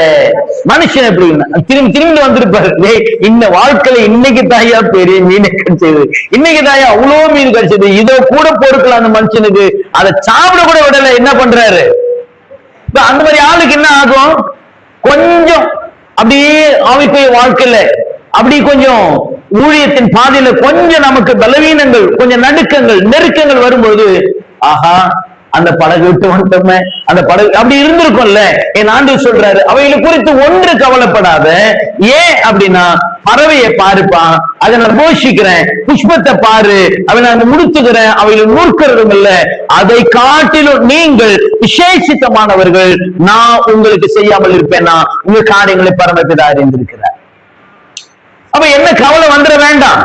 மனுஷன் எப்படி திரும்பி திரும்பி வந்திருப்பாரு. இந்த வாழ்க்கையில இன்னைக்கு தாயா பெரிய மீனை கிடைச்சது, இன்னைக்கு தாயா அவ்வளவு மீன் கிடைச்சது, இதோ கூட பொறுக்கலாம் அந்த மனுஷனுக்கு, அதை சாப்பிட கூட விடல. என்ன பண்றாரு? இப்ப அந்த மாதிரி ஆளுக்கு என்ன ஆகும், கொஞ்சம் அப்படியே ஆவிக்குரிய வாழ்க்கையில அப்படி கொஞ்சம் ஊழியத்தின் பாதையில கொஞ்சம் நமக்கு பலவீனங்கள், கொஞ்சம் நடுக்கங்கள், நெருக்கங்கள் வரும்போது, ஆஹா அந்த படகு விட்டு வந்துட்டோமே, அந்த படகு அப்படி இருந்திருக்கும்ல. என் ஆண்டவர் சொல்றாரு, அவைகளை குறித்து ஒன்று கவலைப்படாத. ஏன் அப்படின்னா, பறவையை பாருப்பான், அதை நான் போஷிக்கிறேன், புஷ்பத்தை பாரு, அவை நான் முடிச்சுக்கிறேன், அவைகளை நூற்கிறதும் இல்ல, அதை காட்டிலும் நீங்கள் விசேஷித்தமானவர்கள், நான் உங்களுக்கு செய்யாமல் இருப்பேன்னா உங்க காரியங்களை பரமபிதா அறிந்திருக்கிறார். அப்ப என்ன கவலை வந்துட வேண்டாம்.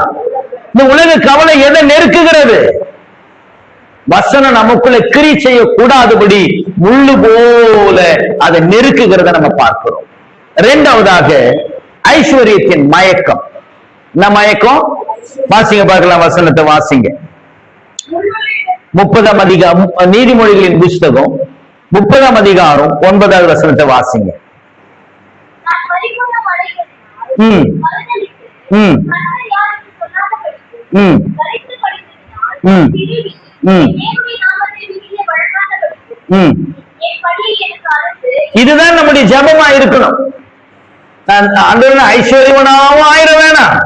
இந்த உலக கவலை எதை நெருக்குகிறது? வசனம் நமக்குள்ள கிரி செய்யக்கூடாதபடி முள்ளு போல அதை நெருக்குகிறத நம்ம பார்க்கிறோம். இரண்டாவதாக ஐஸ்வர்யத்தின் மயக்கம். என்ன மயக்கம்? வாசிங்க பார்க்கலாம், வசனத்தை வாசிங்க. 30ஆம் அதிகாரம், நீதிமொழிகளின் புஸ்தகம் 30ஆம் அதிகாரம் 9வது வசனத்தை வாசிங்க. இதுதான் நம்முடைய ஜபமா இருக்கணும். ஐஸ்வர்யவனாவும் ஆயிர வேணாம்,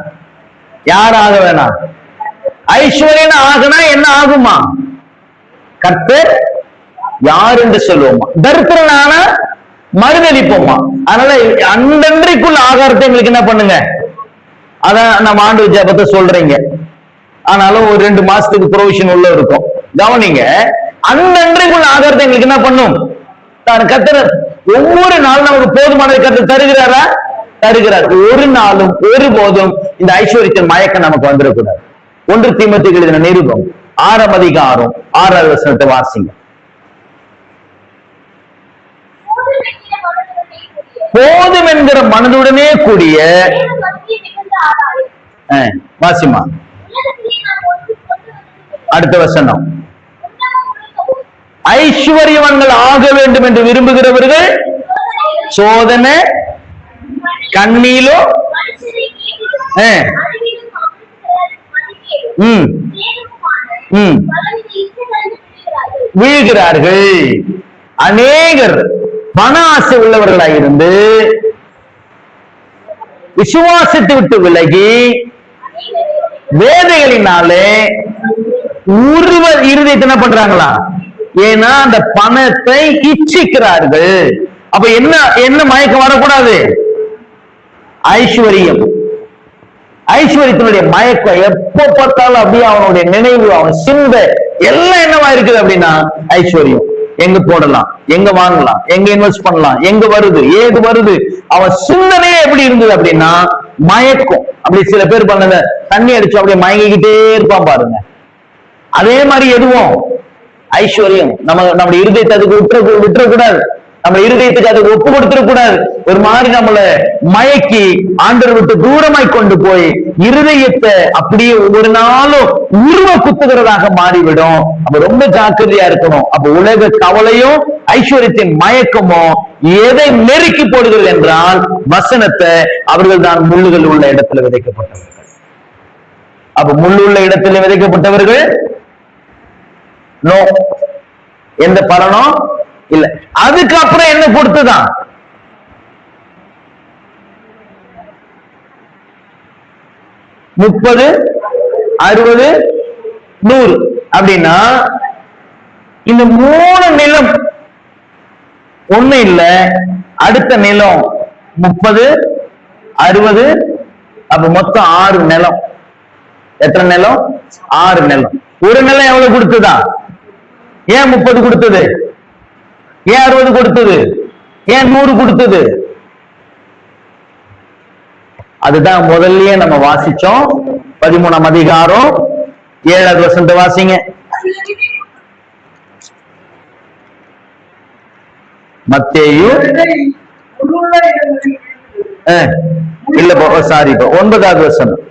யாராக வேணாம். ஐஸ்வர்யன் ஆகுனா என்ன ஆகுமா? கர்த்தர் யார் என்று சொல்லுவோமா? தரித்திரனான மறுதளிப்போமா? அதனால அன்றன்றைக்குள்ள ஆகாரத்தை எங்களுக்கு என்ன பண்ணுங்க, அதான் நம்ம ஆண்டு ஜபத்தை சொல்றீங்க. ஆனாலும் ஒரு 2 மாசத்துக்கு ப்ரொவிஷன் உள்ள இருக்கும். கவனிங்க, அன்றன்றைக்குள்ள ஆகாரத்தை எங்களுக்கு என்ன பண்ணும்? கர்த்தர் ஒவ்வொரு நாளும் நமக்கு போதுமானதை கர்த்தர் தருகிறாரா? தருகிறார். ஒரு நாளும் ஒருபோதும் இந்த ஐஸ்வர்யத்தின் மயக்கம் நமக்கு வந்துடக்கூடாது. 1 தீமோத்தேயுக்கு எழுதின நிருபம் 6ஆம் அதிகாரம் 6வது வசனத்தை வாசிங்க. போதும் என்கிற மனதுடனே கூடிய வாசிமா. அடுத்த வசனம், ஐஸ்வர்யவான்கள் ஆக வேண்டும் என்று விரும்புகிறவர்கள் சோதனை கண்ணீலோ வீழ்கிறார்கள். அநேகர் பண ஆசை உள்ளவர்களாயிருந்து விசுவாசத்தை விட்டு விலகி வேதைகளினாலே ஒருவர் இருதயத்தை என்ன பண்றாங்களா? ஏன்னா அந்த பணத்தை இச்சிக்கிறார்கள். அப்ப என்ன என்ன மயக்கம் வரக்கூடாது? ஐஸ்வர்யம். ஐஸ்வர்யத்தினுடைய மயக்கம் எப்ப பார்த்தாலும் அப்படியே அவனுடைய நினைவு, அவன் சிந்தை எல்லாம் என்னவா இருக்குது அப்படின்னா ஐஸ்வர்யம். எங்க போடலாம், எங்க வாங்கலாம், எங்க இன்வெஸ்ட் பண்ணலாம், எங்க வருது, ஏது வருது, அவன் சிந்தனையே எப்படி இருந்தது அப்படின்னா மயக்கம். அப்படி சில பேர் பண்ணத தண்ணி அடிச்சு அப்படியே மயங்கிக்கிட்டே இருப்பான் பாருங்க. அதே மாதிரி எதுவும் ஐஸ்வர்யம் நம்ம இருதயத்தை அதுக்கு விட்டுறக்கூடாது, நம்ம இருதயத்துக்கு அதுக்கு ஒப்பு கொடுத்துடக்கூடாது. ஒரு மாதிரி நம்மள மயக்கி ஆண்டவர் விட்டு தூரமாய் கொண்டு போய் இருதயத்தை அப்படியே ஒவ்வொரு நாளும் உருவ குத்துகிறதாக மாறிவிடும். அப்ப ரொம்ப ஜாக்கிரதையா இருக்கணும். அப்ப உலக கவலையும் ஐஸ்வர்யத்தின் மயக்கமும் எதை நெருக்கி போடுகிறது என்றால் வசனத்தை. அவர்கள் தான் முள்ளுகள் உள்ள இடத்துல விதைக்கப்பட்டவர்கள். அப்ப முள்ளுள்ள இடத்துல விதைக்கப்பட்டவர்கள் நோ, எந்த பலனும் இல்ல. அதுக்கப்புறம் என்ன கொடுத்துதான்? 30, 60, 100 அப்படின்னா இந்த 3 நிலம் ஒண்ணு இல்ல, அடுத்த நிலம் 30, 60, அப்ப மொத்தம் 6 நிலம். எத்தனை நிலம்? 6 நிலம். ஒரு நிலம் எவ்வளவு கொடுத்ததா? ஏன் 30 கொடுத்தது? ஏன் 60 கொடுத்தது? ஏன் 100 கொடுத்தது? அதுதான் முதல்லயே நம்ம வாசிச்சோம். 13ஆம் அதிகாரம் 7வது வசனத்தை வாசிங்க. மத்தேயு இல்ல, சாரி, 9வது வசனம்.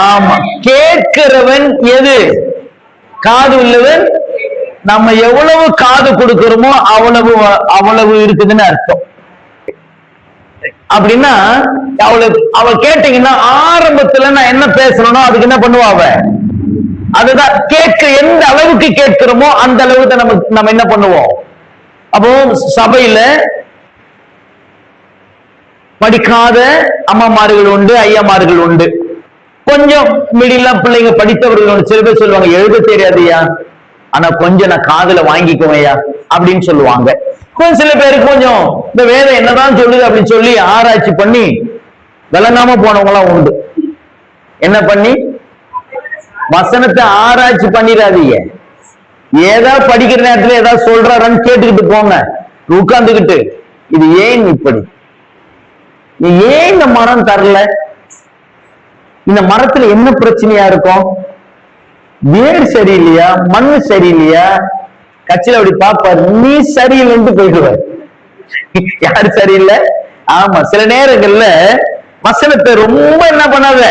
ஆமா, கேட்கிறவன் எது? காது உள்ளவன். நம்ம எவ்வளவு காது கொடுக்கிறோமோ அவ்வளவு அவ்வளவு இருக்குதுன்னு அர்த்தம். அப்படின்னா அவ கேட்டீங்கன்னா ஆரம்பத்துல நான் என்ன பேசணும் அதுக்கு என்ன பண்ணுவா அவ? அதுதான் எந்த அளவுக்கு கேட்கிறோமோ அந்த அளவுக்கு நம்ம என்ன பண்ணுவோம். அப்போ சபையில படிக்காத அம்மாமார்கள் உண்டு, ஐயாமார்கள் உண்டு. கொஞ்சம் மிடிலா பிள்ளைங்க படித்தவர்கள் உண்டு. சில பேர் சொல்லுவாங்க, எழுத தெரியாதுயா, ஆனா கொஞ்சம் நான் காதுல வாங்கிக்குவேயா அப்படின்னு சொல்லுவாங்க. கொஞ்சம் சில பேருக்கு கொஞ்சம் இந்த வேதம் என்னதான் சொல்லுது அப்படின்னு சொல்லி ஆராய்ச்சி பண்ணி விளங்காம போனவங்க எல்லாம் உண்டு. என்ன பண்ணி? வசனத்தை ஆராய்ச்சி பண்ணிடாதீங்க. ஏதாவது படிக்கிற நேரத்துல ஏதாவது சொல்றாருன்னு கேட்டுக்கிட்டு போங்க. உட்கார்ந்துகிட்டு இது ஏன் இப்படி, ஏன் இந்த மரம் தரல, இந்த மரத்துல என்ன பிரச்சனையா இருக்கும், வேர் சரியில்லையா, மண்ணு சரியில்லையா, கட்சியில அப்படி பாப்பாரு, நீ சரியில்லைன்னு போயிடுவார். யாரு சரியில்லை? ஆமா, சில நேரங்கள்ல வசனத்தை ரொம்ப என்ன பண்ணாத.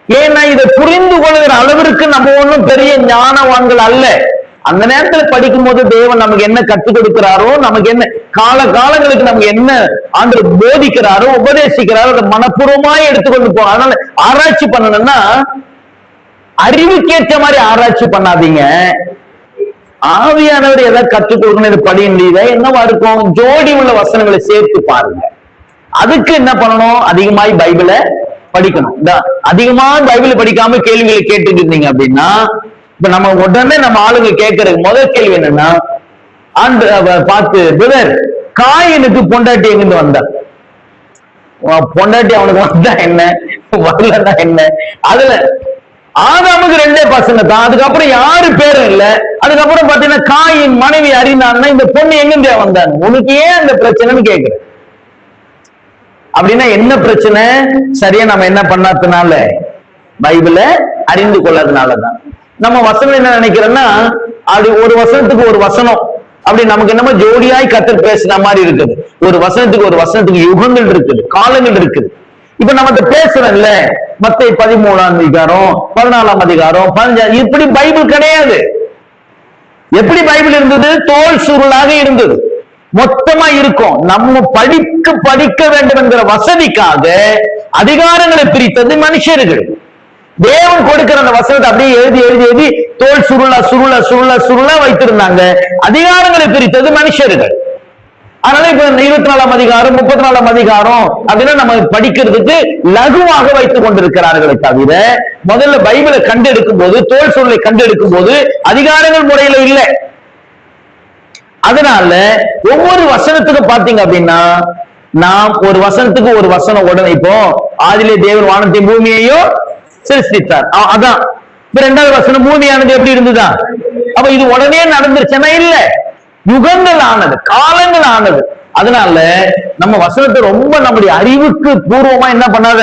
ஏன்னா இதை புரிந்து கொள்கிற அளவிற்கு நம்ம ஒண்ணும் பெரிய ஞானவான்கள் அல்ல. அந்த நேரத்துல படிக்கும் போது தேவன் நமக்கு என்ன கற்றுக் கொடுக்கிறாரோ, நமக்கு என்ன காலங்களுக்கு நமக்கு என்ன ஆண்டவர் போதிக்கிறாரோ, உபதேசிக்கிறாரோ, அதை மனப்பூர்வமாய் எடுத்துக்கொண்டு போறோம். அதனால ஆராய்ச்சி பண்ணணும்னா அறிவுக்கேற்ற மாதிரி ஆராய்ச்சி பண்ணாதீங்க. ஆவியானவர் எதாவது கற்றுக் கொடுக்கணும் படிக்க என்னவா இருக்கும், ஜோடி உள்ள வசனங்களை சேர்த்து பாருங்க. அதுக்கு என்ன பண்ணணும்? அதிகமாய் பைபிளை படிக்கணும். அதிகமா பைபிள் படிக்காம கேள்விகளை கேட்டுட்டு இருந்தீங்க அப்படின்னா, இப்ப நம்ம உடனே நம்ம ஆளுங்க கேட்கறது முதல் கேள்வி என்னன்னா, ஆண்டு பார்த்து, பிரதர் காயினுக்கு பொண்டாட்டி எங்கிருந்து வந்தார்? பொண்டாட்டி அவனுக்கு வந்தா என்ன, வரலன்னா என்ன? அதுல ஆதாமுக்கு 2 பசங்க தான், அதுக்கப்புறம் யாரு பேரும் இல்ல. அதுக்கப்புறம் பாத்தீங்கன்னா காயின் மனைவி அறிந்தான்னா இந்த பொண்ணு எங்கிருந்தே வந்தாங்க, உனக்கு ஏன் அந்த பிரச்சனைன்னு கேக்குறேன். அப்படின்னா என்ன பிரச்சனை? சரியா நம்ம என்ன பண்ணாதனால, பைபிளை அறிந்து கொள்ளறதுனாலதான். நம்ம வசனம் என்ன நினைக்கிறோம்னா, அது ஒரு வசனத்துக்கு ஒரு வசனம் அப்படி நமக்கு என்னமோ ஜோடியாய் கத்தர் பேசுன மாதிரி இருக்குது. ஒரு வசனத்துக்கு யுகங்கள் இருக்குது, காலங்கள் இருக்குது. இப்ப நம்ம பேசுறோம்ல, மத்தேயு 13ஆம் அதிகாரம், 14ஆம் அதிகாரம், 15, இப்படி பைபிள் கிடையாது. எப்படி பைபிள் இருந்தது? தோல் சுருளாக இருந்தது, மொத்தமா இருக்கும். நம்ம படிக்க வேண்டும் என்கிற வசதிக்காக அதிகாரங்களை பிரித்தது மனுஷர்கள். தேவன் கொடுக்கிற அந்த வசனத்தை அப்படியே எழுதி எழுதி எழுதி தோல் சுருளா வைத்திருந்தாங்க. அதிகாரங்களை பிரித்தது மனுஷர்கள். அதனால இப்ப 24ஆம் அதிகாரம், 34ஆம் அதிகாரம் அப்படின்னா நம்ம படிக்கிறதுக்கு லகுவாக வைத்துக் கொண்டிருக்கிறார்களே தவிர, முதல்ல பைபிளை கண்டெடுக்கும் போது, தோல் சுருளை கண்டெடுக்கும் போது அதிகாரங்கள் முறையில இல்லை. அதனால ஒவ்வொரு வசனத்துக்கும் பாத்தீங்க அப்படின்னா, நாம் ஒரு வசனத்துக்கு ஒரு வசனம் உடனே, இப்போ ஆதிலே தேவன் வானத்தையும் பூமியையும் சிருஷ்டித்தார், அதான். இப்ப 2வது வசனம் பூமியானது எப்படி இருந்துதான்? அப்ப இது உடனே நடந்துருச்சுன்னா இல்ல, யுகங்கள் ஆனது, காலங்கள் ஆனது. அதனால நம்ம வசனத்தை ரொம்ப நம்முடைய அறிவுக்கு பூர்வமா என்ன பண்ணாத.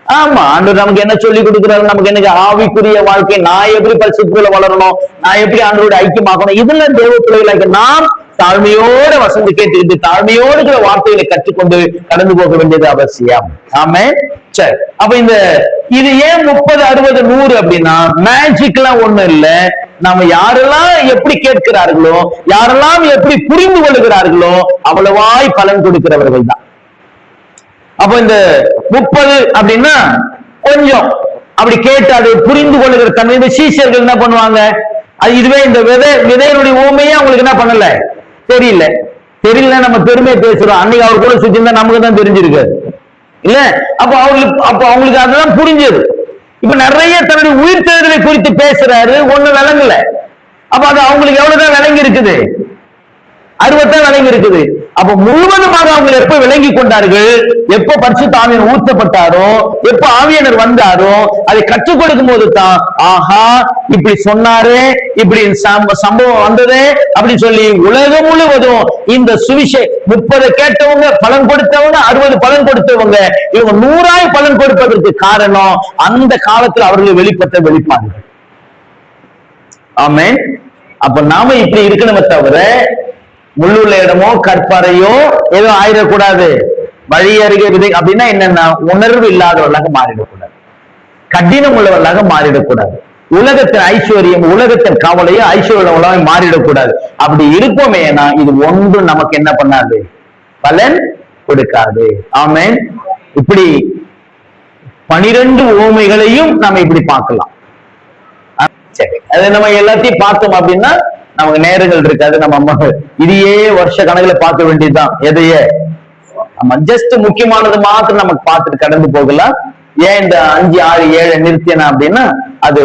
ஆமா, ஆண்டவர் நமக்கு என்ன சொல்லி கொடுக்கிறாரு, நமக்கு என்ன ஆவிக்குரிய வாழ்க்கை, நான் எப்படி பரிசுத்தத்துல வளரணும், நான் எப்படி ஆண்டவரோட ஐக்கியமாக்கணும், இதுல தேவ பிள்ளைகளாக நாம் தாழ்மையோட வசந்து கேட்டுக்கிட்டு தாழ்மையோடு வார்த்தைகளை கற்றுக்கொண்டு கடந்து போக வேண்டியது அவசியம். ஆமே. சரி, அப்ப இது ஏன் 30, 60, 100 அப்படின்னா மேஜிக்லாம் ஒண்ணும் இல்ல. நம்ம யாரெல்லாம் எப்படி கேட்கிறார்களோ, யாரெல்லாம் எப்படி புரிந்து கொள்ளுகிறார்களோ அவ்வளவாய் பலன் கொடுக்கிறவர்கள் தான். அப்ப இந்த 30 அப்படின்னா கொஞ்சம் அப்படி கேட்டு அதை புரிந்து கொள்ளுகிற தன்மை. இந்த சீஷர்கள் என்ன பண்ணுவாங்க? அது இதுவே இந்த விதையினுடைய ஊமையே அவங்களுக்கு என்ன பண்ணல, தெரியல. நம்ம பெருமையை பேசுறோம். அன்னைக்கு அவர் கூட சுத்திருந்தா நமக்கு தான் தெரிஞ்சிருக்கு இல்ல. அப்ப அவங்களுக்கு அதெல்லாம் புரிஞ்சது. இப்ப நிறைய தன்னுடைய உயிர் தேர்தலை குறித்து பேசுறாரு, ஒண்ணு விளங்கல. அப்ப அது அவங்களுக்கு எவ்வளவுதான் விளங்கி இருக்குது, 60 விளங்கி இருக்குது. அப்ப முழுவதுமாக அவங்க எப்ப விளங்கி கொண்டார்கள், எப்ப பரிசுத்த ஆவியானவர் ஊற்றப்பட்டாரோ, எப்ப ஆவியானவர் வந்தாரோ, அதை கற்றுக் கொடுக்கும் போது தான் ஆஹா இப்படி சொன்னாரு, இப்படி சம்பவம் வந்தது அப்படின்னு சொல்லி உலகம் முழுவதும் இந்த சுவிசே 30 கேட்டவங்க பலன் கொடுத்தவங்க, 60 பலன் கொடுத்தவங்க, இவங்க 100 பலன் கொடுப்பதற்கு காரணம் அந்த காலத்தில் அவர்கள் வெளிப்பட்ட வெளிப்பாடுகள். ஆமென். அப்ப நாம இப்படி இருக்கணுமே தவிர முள்ளுள்ள இடமோ கற்பாறையோ ஏதோ ஆயிடக்கூடாது. வழி அருகே விதை அப்படின்னா என்னன்னா, உணர்வு இல்லாதவர்களாக மாறிடக்கூடாது, கடினம் உள்ளவர்களாக மாறிடக்கூடாது, உலகத்தின் ஐஸ்வர்யம் உலகத்தின் கவலையோ ஐஸ்வர்யம் மாறிடக்கூடாது. அப்படி இருப்போமேனா இது ஒன்று நமக்கு என்ன பண்ணாது, பலன் கொடுக்காது. ஆமென். இப்படி 12 உவமைகளையும் நம்ம இப்படி பார்க்கலாம். சரி, அதை நம்ம எல்லாத்தையும் பார்த்தோம் அப்படின்னா நமக்கு நேரங்கள் இருக்காது. நம்ம இதையே வருஷ கணக்குல பார்க்க வேண்டியதுதான். எதையே நம்ம ஜஸ்ட் முக்கியமானது மாத்திரம் நமக்கு பார்த்துட்டு கடந்து போகலாம். ஏன் இந்த 5, 6, 7 நிறுத்தினா அப்படின்னா அது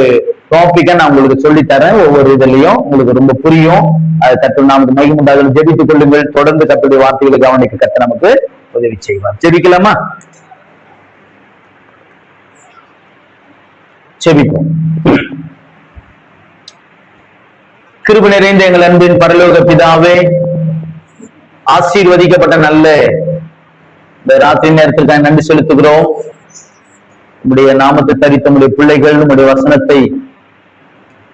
டாபிக்கா நான் உங்களுக்கு சொல்லித்தரேன். ஒவ்வொரு இதுலயும் உங்களுக்கு ரொம்ப புரியும். அது கற்று நமக்கு மகிமுண்டாக ஜெபித்துக் கொள்ளுங்கள். தொடர்ந்து கர்த்தருடைய வார்த்தைகளை கவனிக்க கர்த்தர் நமக்கு உதவி செய்வார். ஜெபிக்கலாமா? ஜெபிப்போம். கிருபை நிறைந்த எங்கள் அன்பின் பரலோக பிதாவே, ஆசீர்வதிக்கப்பட்ட நல்ல இந்த ராத்திரி நேரத்திற்காக நன்றி செலுத்துகிறோம். உங்களுடைய நாமத்தை தரித்த உங்களுடைய பிள்ளைகள் உங்களுடைய வசனத்தை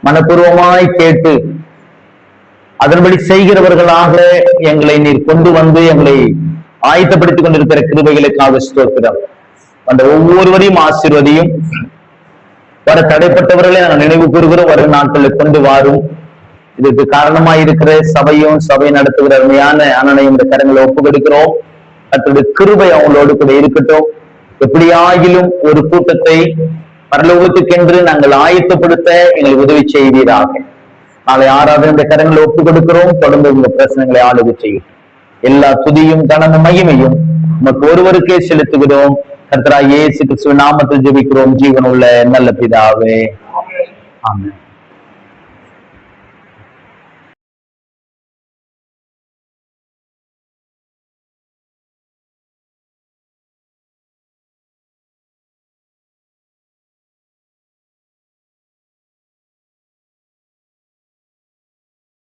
மனப்பூர்வமாய் கேட்டு அதன்படி செய்கிறவர்களாக எங்களை நீர் கொண்டு வந்து எங்களை ஆயத்தப்படுத்திக் கொண்டிருக்கிற கிருபைகளுக்காக ஸ்தோத்திரம். அந்த ஒவ்வொருவரையும் ஆசீர்வதியும். வர தடைப்பட்டவர்களை நாங்கள் நினைவு கூறுகிறோம். வரும் நாட்களில் கொண்டு வாரும். இதுக்கு காரணமாயிருக்கிற சபையும் சபை நடத்துகிற அருமையான அண்ணனையும் இந்த கரங்களை ஒப்பு கொடுக்கிறோம். கர்த்தருடைய கிருபை அவங்களோடு கூட இருக்கட்டும். எப்படியாகிலும் ஒரு கூட்டத்தை பரலோகத்துக்கென்று நாங்கள் ஆயத்தப்படுத்த எங்களுக்கு உதவி செய்வீராக. நாளை ஆராதனை இந்த கரங்களை ஒப்பு கொடுக்கிறோம். தொடர்ந்து உங்க பிரச்சனைகளை ஆளுகை செய்யும். எல்லா துதியும் கனமும் மகிமையும் நமக்கு ஒருவருக்கே செலுத்துகிறோம். கர்த்தராகிய இயேசு கிறிஸ்துவின் நாமத்தில் ஜெபிக்கிறோம் ஜீவனுள்ள நல்ல பிதாவே. ஆமென்.